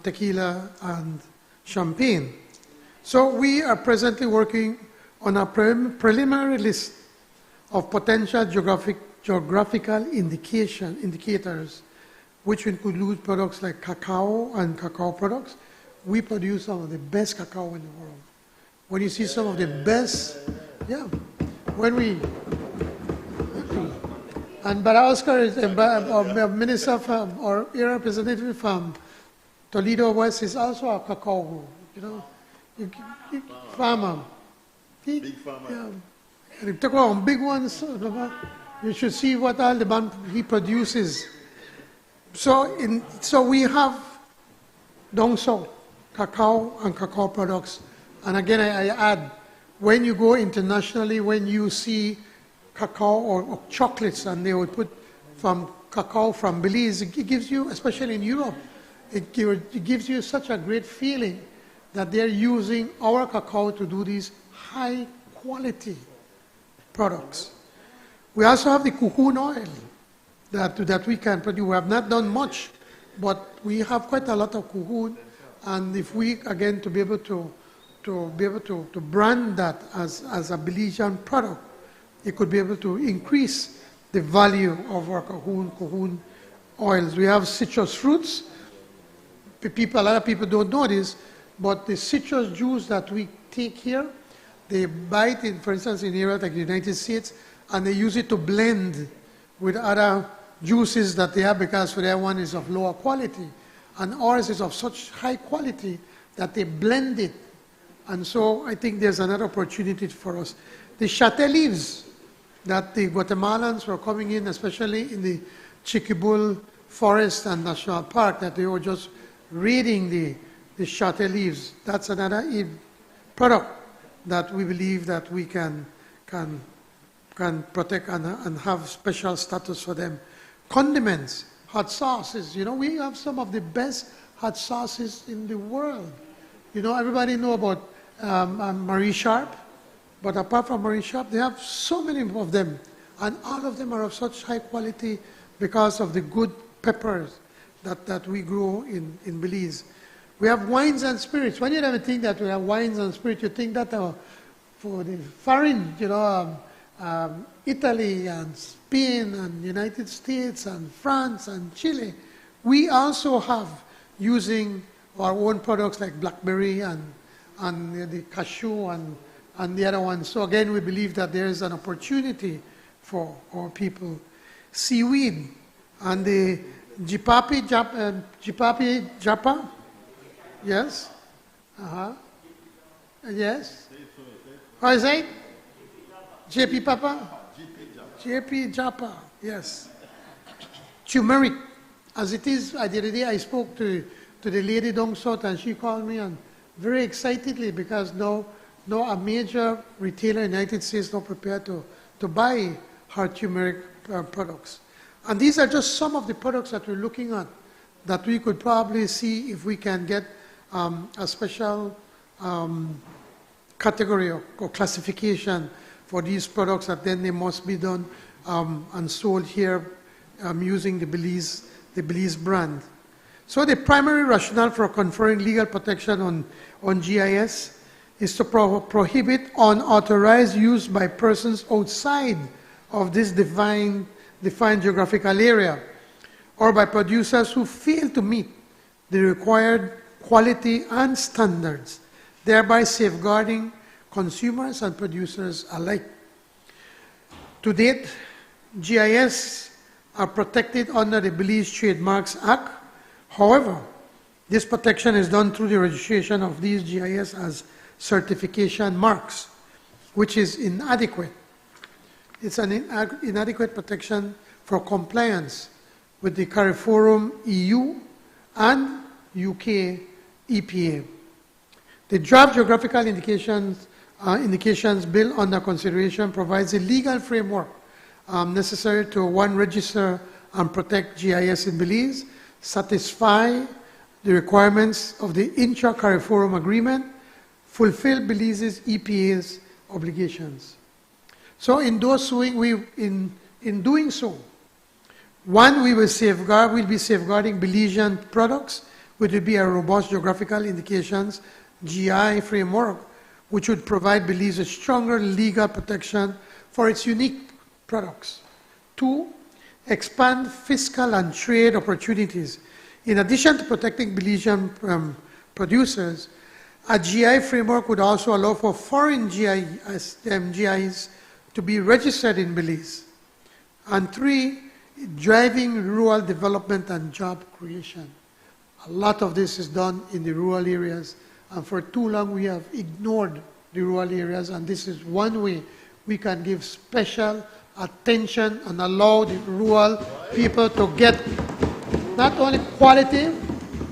tequila and champagne. So we are presently working on a preliminary list of potential geographical indicators, which include products like cacao and cacao products. We produce some of the best cacao in the world. When you see some of the best, yeah, when we, and Oscar is a minister from, or area representative from Toledo West is also a cacao, farmer. Big farmer. Yeah. And he took on big ones. You should see what all the man he produces. So we have down south, cacao and cacao products. And again, I add, when you go internationally, when you see cacao or chocolates, and they would put from cacao from Belize, it gives you, especially in Europe, it gives you such a great feeling that they're using our cacao to do these high quality products. We also have the cocoon oil that we can produce. We have not done much, but we have quite a lot of cocoon, and if we, again, to be able to brand that as a Belizean product, it could be able to increase the value of our cocoon oils. We have citrus fruits. A lot of people don't know this, but the citrus juice that we take here, they buy it, in, for instance, in areas like the United States, and they use it to blend with other juices that they have, because for their one is of lower quality. And ours is of such high quality that they blend it. And so I think there's another opportunity for us. The chate leaves that the Guatemalans were coming in, especially in the Chiquibul Forest and National Park, that they were just raiding the chate leaves. That's another product that we believe that we can protect and have special status for them. Condiments, hot sauces. We have some of the best hot sauces in the world. Everybody know about Marie Sharp, but apart from Marie Sharp, they have so many of them, and all of them are of such high quality because of the good peppers that we grow in Belize. We have wines and spirits. When you ever think that we have wines and spirits, you think that for the foreign, Italy and Spain and United States and France and Chile. We also have, using our own products like blackberry and the cashew and the other ones. So again, we believe that there is an opportunity for our people. Seaweed and the jipapi japa. Yes? Yes? How is it? JP Papa? JP Japa, yes. Turmeric, as it is, the other day I spoke to the lady down south, and she called me, and very excitedly, because now a major retailer in the United States now prepared to buy her turmeric products. And these are just some of the products that we're looking at, that we could probably see if we can get a special category or classification for these products, that then they must be done and sold here using the Belize the Belize brand. So the primary rationale for conferring legal protection on GIS is to prohibit unauthorized use by persons outside of this defined geographical area, or by producers who fail to meet the required quality and standards, thereby safeguarding consumers and producers alike. To date, GIS are protected under the Belize Trademarks Act. However, this protection is done through the registration of these GIS as certification marks, which is inadequate. It's an inadequate protection for compliance with the CARIFORUM EU and UK EPA. The draft geographical indications bill under consideration provides a legal framework necessary to, one, register and protect GIS in Belize, satisfy the requirements of the intra-CARIFORUM agreement, fulfill Belize's EPA's obligations. So in doing so, one, we'll be safeguarding Belizean products, which will be a robust geographical indications GI framework, which would provide Belize a stronger legal protection for its unique products. Two, expand fiscal and trade opportunities. In addition to protecting Belizean producers, a GI framework would also allow for foreign GIs to be registered in Belize. And three, driving rural development and job creation. A lot of this is done in the rural areas, and for too long we have ignored the rural areas, and this is one way we can give special attention and allow the rural people to get not only quality,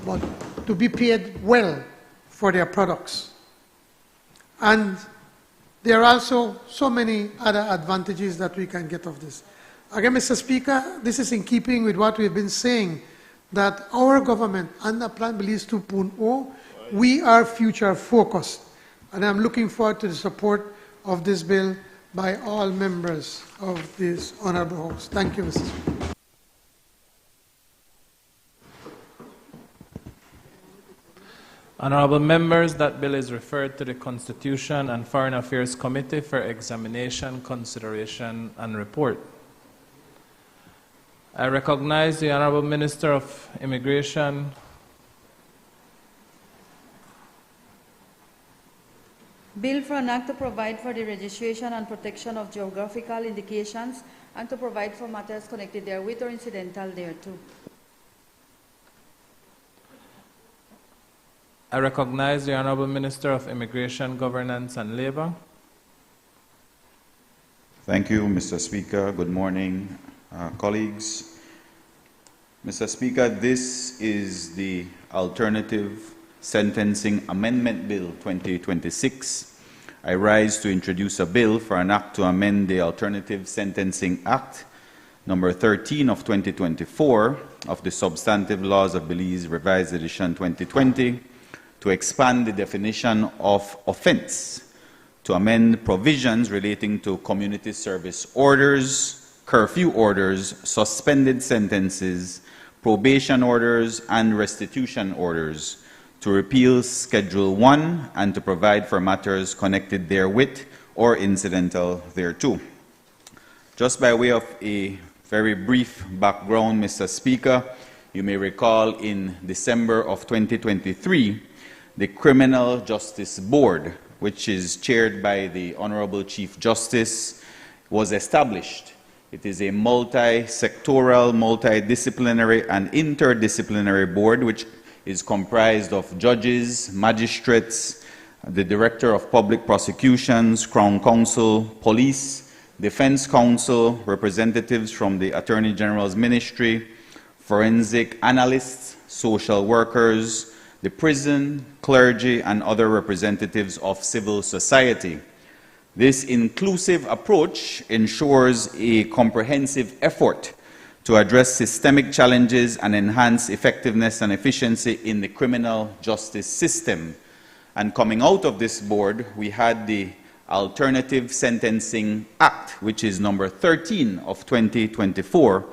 but to be paid well for their products. And there are also so many other advantages that we can get of this. Again, Mr. Speaker, this is in keeping with what we've been saying, that our government, under Plan Belize 2.0, we are future focused. And I'm looking forward to the support of this bill by all members of this honorable House. Thank you, Mr. Speaker. Honorable members, that bill is referred to the Constitution and Foreign Affairs Committee for examination, consideration, and report. I recognize the Honorable Minister of Immigration. Bill for an act to provide for the registration and protection of geographical indications and to provide for matters connected therewith or incidental thereto. I recognize the Honorable Minister of Immigration, Governance, and Labor. Thank you, Mr. Speaker. Good morning, colleagues. Mr. Speaker, this is the Alternative Sentencing Amendment Bill 2026. I rise to introduce a bill for an act to amend the Alternative Sentencing Act number 13 of 2024 of the Substantive Laws of Belize, Revised Edition 2020, to expand the definition of offense, to amend provisions relating to community service orders, curfew orders, suspended sentences, probation orders, and restitution orders, to repeal Schedule 1 and to provide for matters connected therewith or incidental thereto. Just by way of a very brief background, Mr. Speaker, you may recall in December of 2023, the Criminal Justice Board, which is chaired by the Honorable Chief Justice, was established. It is a multi-sectoral, multidisciplinary, and interdisciplinary board which is comprised of judges, magistrates, the Director of Public Prosecutions, Crown Counsel, Police, Defense Counsel, representatives from the Attorney General's Ministry, forensic analysts, social workers, the prison, clergy, and other representatives of civil society. This inclusive approach ensures a comprehensive effort to address systemic challenges and enhance effectiveness and efficiency in the criminal justice system. And coming out of this board, we had the Alternative Sentencing Act, which is number 13 of 2024.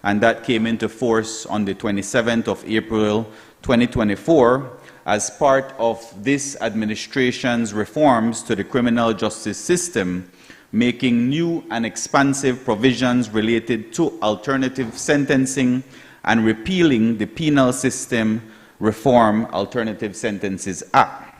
and that came into force on the 27th of April 2024 as part of this administration's reforms to the criminal justice system, making new and expansive provisions related to alternative sentencing and repealing the Penal System Reform Alternative Sentences Act.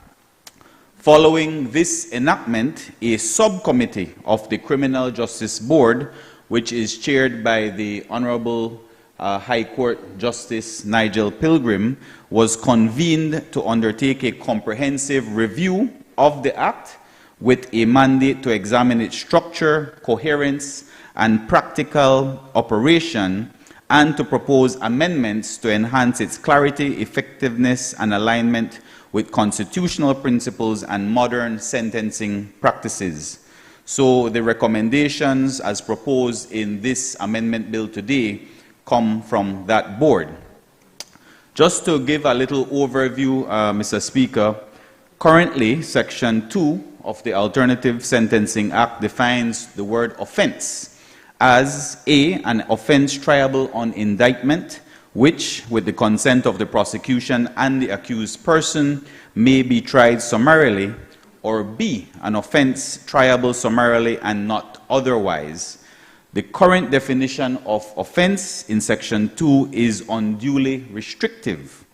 Following this enactment, a subcommittee of the Criminal Justice Board, which is chaired by the Honorable High Court Justice Nigel Pilgrim, was convened to undertake a comprehensive review of the Act with a mandate to examine its structure, coherence, and practical operation, and to propose amendments to enhance its clarity, effectiveness, and alignment with constitutional principles and modern sentencing practices. So the recommendations as proposed in this amendment bill today come from that board. Just to give a little overview, Mr. Speaker, currently Section 2 of the Alternative Sentencing Act defines the word offense as an offense triable on indictment, which, with the consent of the prosecution and the accused person, may be tried summarily, or B, an offense triable summarily and not otherwise. The current definition of offense in Section 2 is unduly restrictive,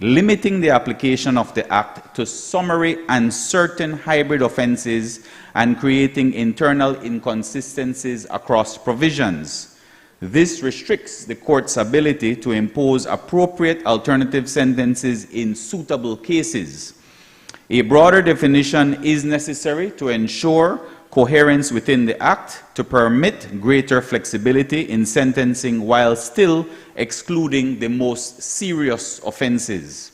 limiting the application of the Act to summary and certain hybrid offenses and creating internal inconsistencies across provisions. This restricts the court's ability to impose appropriate alternative sentences in suitable cases. A broader definition is necessary to ensure coherence within the Act to permit greater flexibility in sentencing while still excluding the most serious offenses.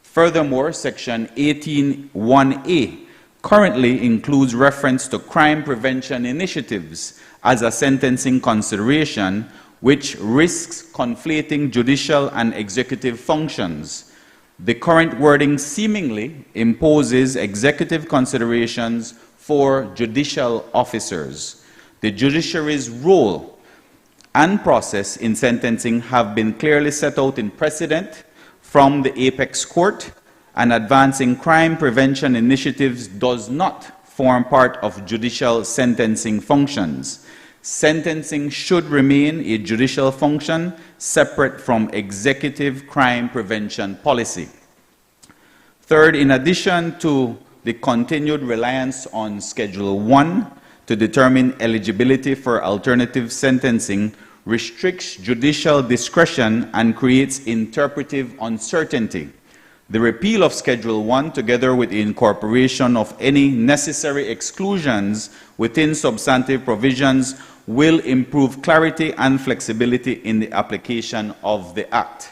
Furthermore, Section 18(1)(a) currently includes reference to crime prevention initiatives as a sentencing consideration, which risks conflating judicial and executive functions. The current wording seemingly imposes executive considerations for judicial officers. The judiciary's role and process in sentencing have been clearly set out in precedent from the Apex Court, and advancing crime prevention initiatives does not form part of judicial sentencing functions. Sentencing should remain a judicial function separate from executive crime prevention policy. Third, in addition to the continued reliance on Schedule 1 to determine eligibility for alternative sentencing, restricts judicial discretion and creates interpretive uncertainty. The repeal of Schedule 1, together with the incorporation of any necessary exclusions within substantive provisions, will improve clarity and flexibility in the application of the Act.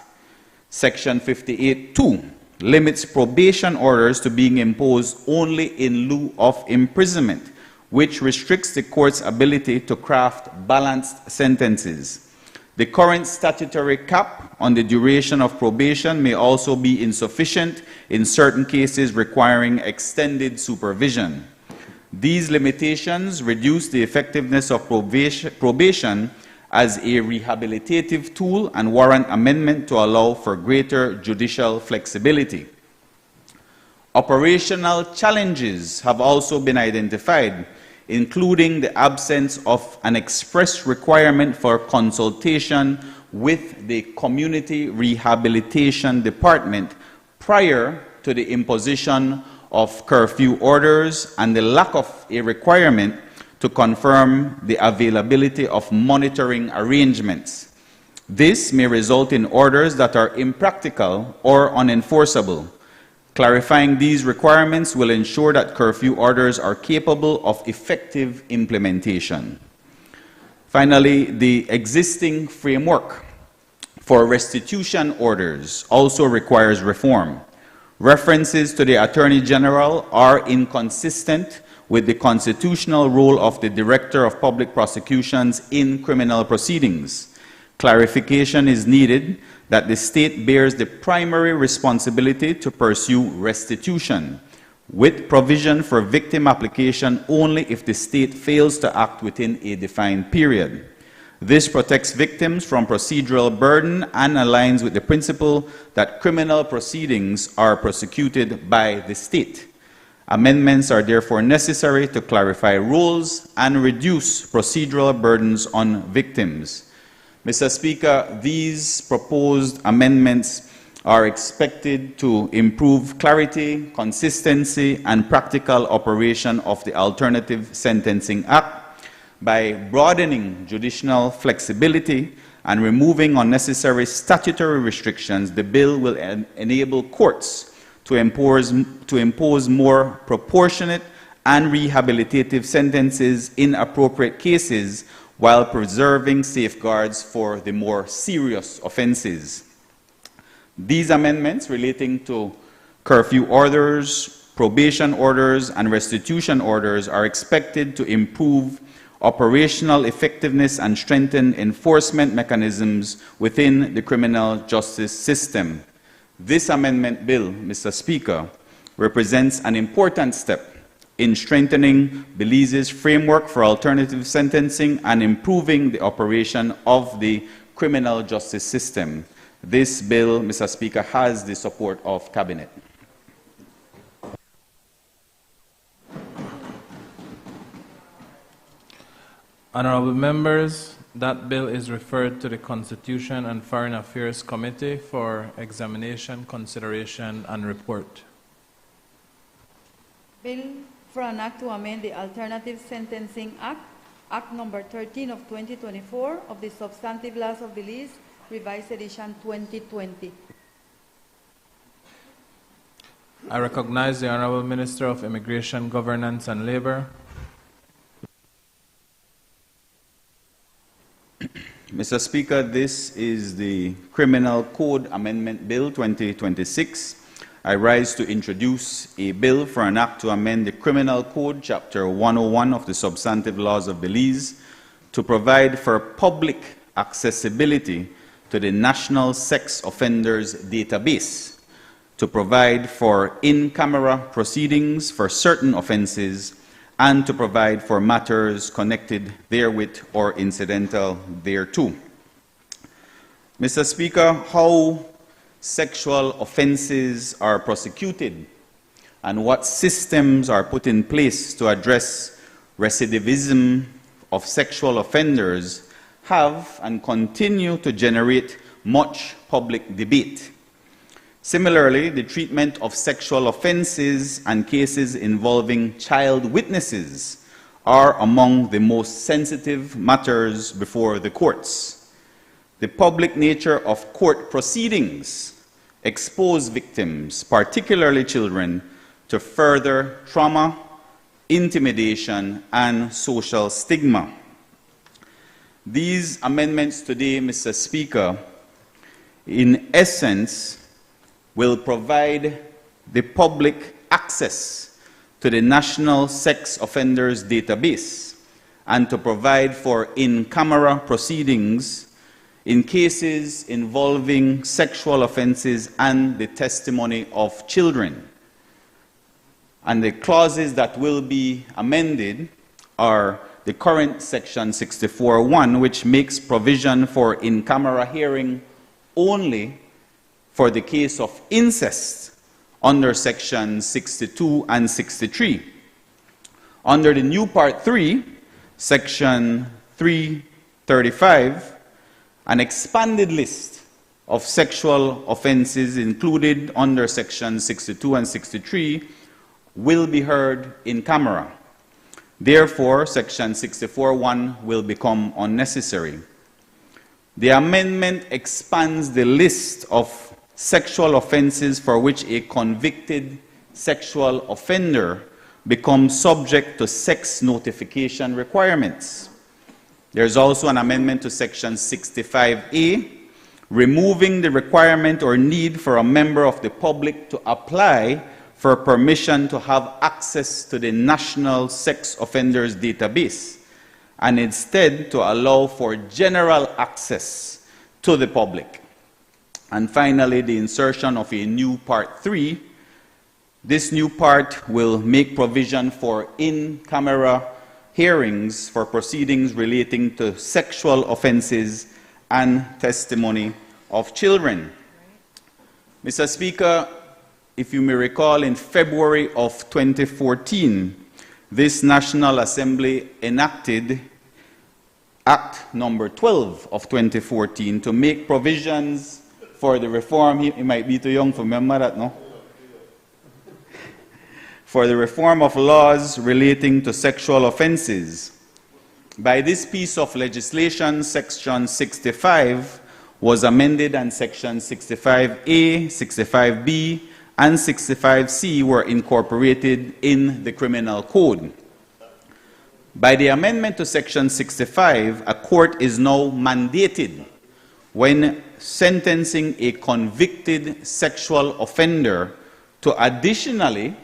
Section 58(2) limits probation orders to being imposed only in lieu of imprisonment, which restricts the court's ability to craft balanced sentences. The current statutory cap on the duration of probation may also be insufficient in certain cases requiring extended supervision. These limitations reduce the effectiveness of probation as a rehabilitative tool and warrant amendment to allow for greater judicial flexibility. Operational challenges have also been identified, including the absence of an express requirement for consultation with the Community Rehabilitation Department prior to the imposition of curfew orders, and the lack of a requirement to confirm the availability of monitoring arrangements. This may result in orders that are impractical or unenforceable. Clarifying these requirements will ensure that curfew orders are capable of effective implementation. Finally, the existing framework for restitution orders also requires reform. References to the Attorney General are inconsistent with the constitutional role of the Director of Public Prosecutions in criminal proceedings. Clarification is needed that the state bears the primary responsibility to pursue restitution, with provision for victim application only if the state fails to act within a defined period. This protects victims from procedural burden and aligns with the principle that criminal proceedings are prosecuted by the state. Amendments are therefore necessary to clarify rules and reduce procedural burdens on victims. Mr. Speaker, these proposed amendments are expected to improve clarity, consistency, and practical operation of the Alternative Sentencing Act by broadening judicial flexibility and removing unnecessary statutory restrictions. The bill will enable courts to impose more proportionate and rehabilitative sentences in appropriate cases while preserving safeguards for the more serious offenses. These amendments relating to curfew orders, probation orders, and restitution orders are expected to improve operational effectiveness and strengthen enforcement mechanisms within the criminal justice system. This amendment bill, Mr. Speaker, represents an important step in strengthening Belize's framework for alternative sentencing and improving the operation of the criminal justice system. This bill, Mr. Speaker, has the support of Cabinet. Honorable members, that bill is referred to the Constitution and Foreign Affairs Committee for examination, consideration, and report. Bill for an act to amend the Alternative Sentencing Act, Act number 13 of 2024 of the Substantive Laws of Belize, Revised Edition 2020. I recognize the Honorable Minister of Immigration, Governance, and Labor. Mr. Speaker, this is the Criminal Code Amendment Bill 2026. I rise to introduce a bill for an act to amend the Criminal Code, Chapter 101 of the Substantive Laws of Belize, to provide for public accessibility to the National Sex Offenders Database, to provide for in-camera proceedings for certain offenses, and to provide for matters connected therewith or incidental thereto. Mr. Speaker, how sexual offenses are prosecuted and what systems are put in place to address recidivism of sexual offenders have and continue to generate much public debate. Similarly, the treatment of sexual offenses and cases involving child witnesses are among the most sensitive matters before the courts. The public nature of court proceedings expose victims, particularly children, to further trauma, intimidation, and social stigma. These amendments today, Mr. Speaker, in essence, will provide the public access to the National Sex Offenders Database and to provide for in-camera proceedings in cases involving sexual offenses and the testimony of children. And the clauses that will be amended are the current Section 64(1), which makes provision for in-camera hearing only for the case of incest under Section 62 and 63. Under the new Part 3, Section 335, an expanded list of sexual offenses included under Section 62 and 63 will be heard in camera. Therefore, Section 64(1) will become unnecessary. The amendment expands the list of sexual offenses for which a convicted sexual offender becomes subject to sex notification requirements. There's also an amendment to Section 65A, removing the requirement or need for a member of the public to apply for permission to have access to the National Sex Offenders Database, and instead to allow for general access to the public. And finally, the insertion of a new Part 3. This new part will make provision for in-camera hearings for proceedings relating to sexual offenses and testimony of children. Mr. Speaker, if you may recall, in February of 2014, this National Assembly enacted Act number 12 of 2014 to make provisions for the reform. He might be too young to remember that, no? For the reform of laws relating to sexual offenses. By this piece of legislation, Section 65 was amended and Section 65A, 65B, and 65C were incorporated in the Criminal Code. By the amendment to Section 65, a court is now mandated, when sentencing a convicted sexual offender, to additionally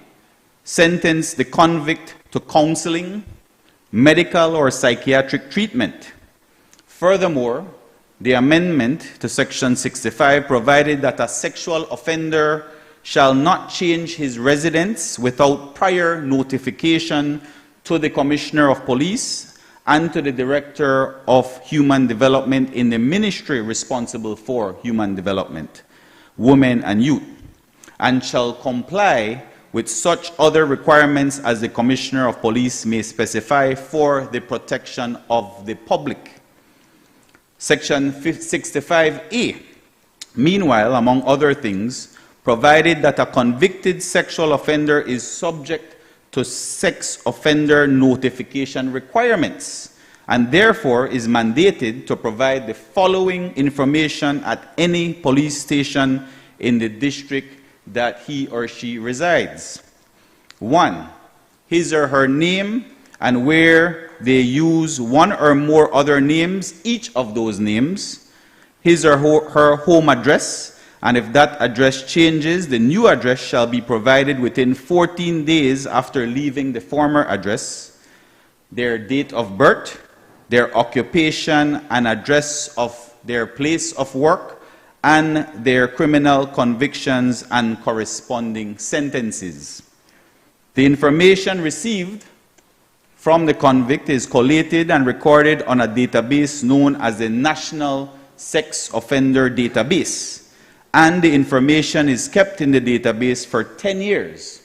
sentence the convict to counseling, medical or psychiatric treatment. Furthermore, the amendment to Section 65 provided that a sexual offender shall not change his residence without prior notification to the Commissioner of Police and to the Director of Human Development in the ministry responsible for human development, women and youth, and shall comply with such other requirements as the Commissioner of Police may specify for the protection of the public. Section 65A, meanwhile, among other things, provided that a convicted sexual offender is subject to sex offender notification requirements, and therefore is mandated to provide the following information at any police station in the district that he or she resides. 1, his or her name, and where they use one or more other names, each of those names, his or her home address, and if that address changes, the new address shall be provided within 14 days after leaving the former address, their date of birth, their occupation and address of their place of work, and their criminal convictions and corresponding sentences. The information received from the convict is collated and recorded on a database known as the National Sex Offender Database, and the information is kept in the database for 10 years.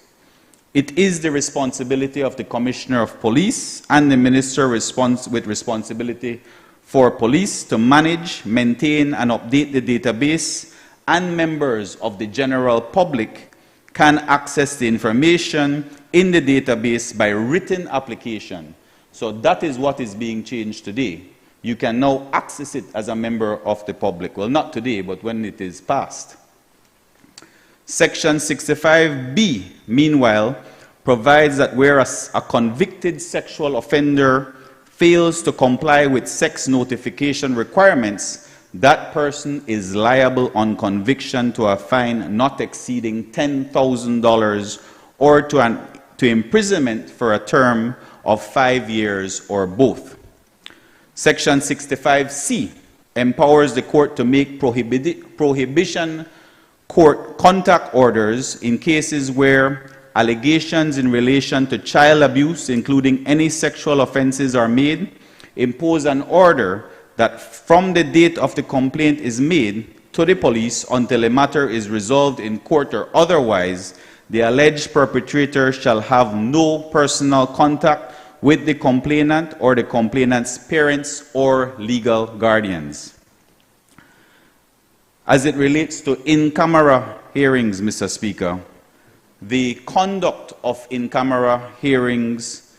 It is the responsibility of the Commissioner of Police and the Minister with responsibility for police to manage, maintain, and update the database, and members of the general public can access the information in the database by written application. So that is what is being changed today. You can now access it as a member of the public. Well, not today, but when it is passed. Section 65B, meanwhile, provides that whereas a convicted sexual offender fails to comply with sex notification requirements, that person is liable on conviction to a fine not exceeding $10,000 or to imprisonment for a term of 5 years or both. Section 65C empowers the court to make prohibition court contact orders in cases where allegations in relation to child abuse, including any sexual offenses, are made, impose an order that from the date of the complaint is made to the police until a matter is resolved in court or otherwise, the alleged perpetrator shall have no personal contact with the complainant or the complainant's parents or legal guardians. As it relates to in-camera hearings, Mr. Speaker, the conduct of in-camera hearings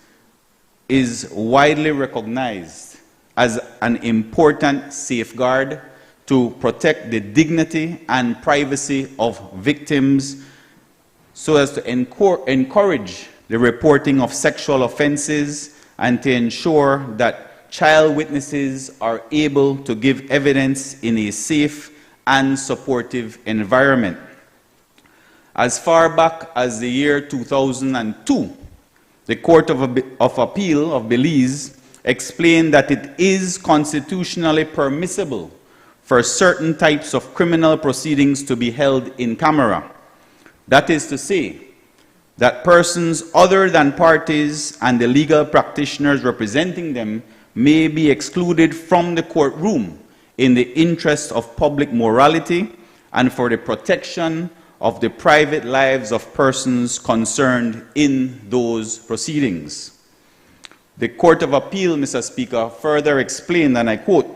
is widely recognized as an important safeguard to protect the dignity and privacy of victims so as to encourage the reporting of sexual offenses and to ensure that child witnesses are able to give evidence in a safe and supportive environment. As far back as the year 2002, the Court of Appeal of Belize explained that it is constitutionally permissible for certain types of criminal proceedings to be held in camera. That is to say, that persons other than parties and the legal practitioners representing them may be excluded from the courtroom in the interest of public morality and for the protection of the private lives of persons concerned in those proceedings. The Court of Appeal, Mr. Speaker, further explained, and I quote,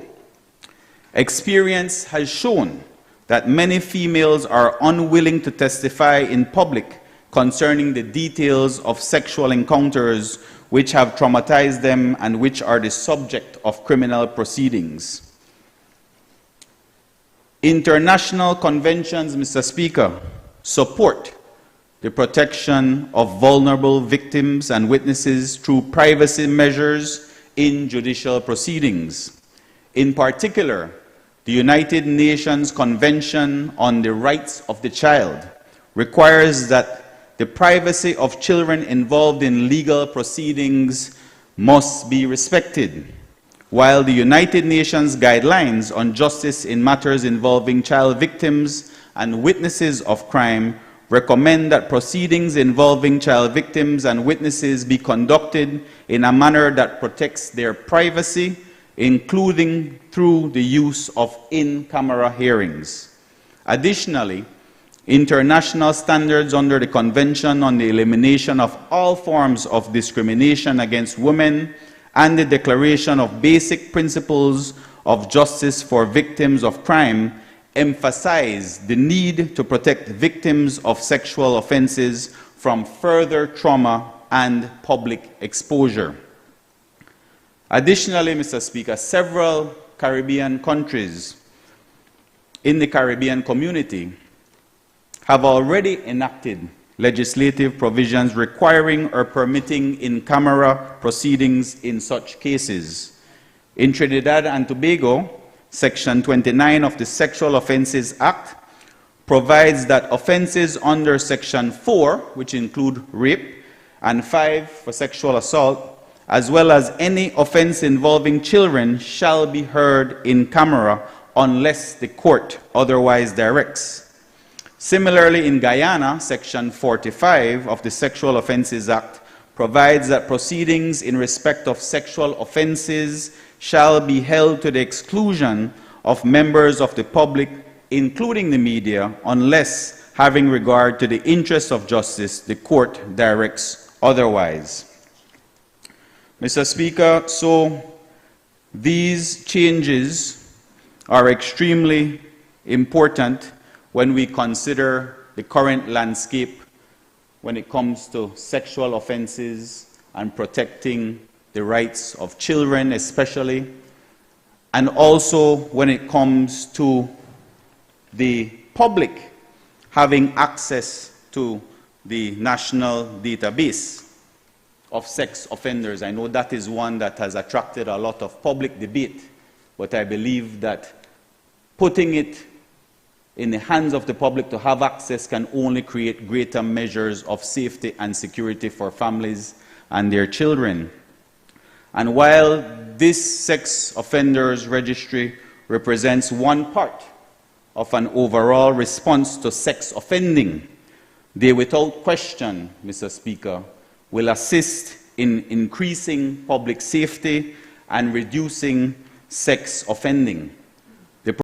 "Experience has shown that many females are unwilling to testify in public concerning the details of sexual encounters which have traumatized them and which are the subject of criminal proceedings. International conventions, Mr. Speaker, support the protection of vulnerable victims and witnesses through privacy measures in judicial proceedings. In particular, the United Nations Convention on the Rights of the Child requires that the privacy of children involved in legal proceedings must be respected, while the United Nations guidelines on justice in matters involving child victims and witnesses of crime recommend that proceedings involving child victims and witnesses be conducted in a manner that protects their privacy, including through the use of in-camera hearings. Additionally, international standards under the Convention on the Elimination of All Forms of Discrimination Against Women and the Declaration of Basic Principles of Justice for Victims of Crime emphasize the need to protect victims of sexual offenses from further trauma and public exposure. Additionally, Mr. Speaker, several Caribbean countries in the Caribbean community have already enacted legislative provisions requiring or permitting in-camera proceedings in such cases. In Trinidad and Tobago, Section 29 of the Sexual Offences Act provides that offenses under Section 4, which include rape, and 5 for sexual assault, as well as any offense involving children, shall be heard in camera unless the court otherwise directs. Similarly, in Guyana, Section 45 of the Sexual Offences Act provides that proceedings in respect of sexual offenses shall be held to the exclusion of members of the public, including the media, unless, having regard to the interests of justice, the court directs otherwise. Mr. Speaker, so these changes are extremely important when we consider the current landscape when it comes to sexual offenses and protecting the rights of children especially, and also when it comes to the public having access to the national database of sex offenders. I know that is one that has attracted a lot of public debate, but I believe that putting it in the hands of the public to have access can only create greater measures of safety and security for families and their children. And while this sex offenders registry represents one part of an overall response to sex offending, they without question, Mr. Speaker, will assist in increasing public safety and reducing sex offending.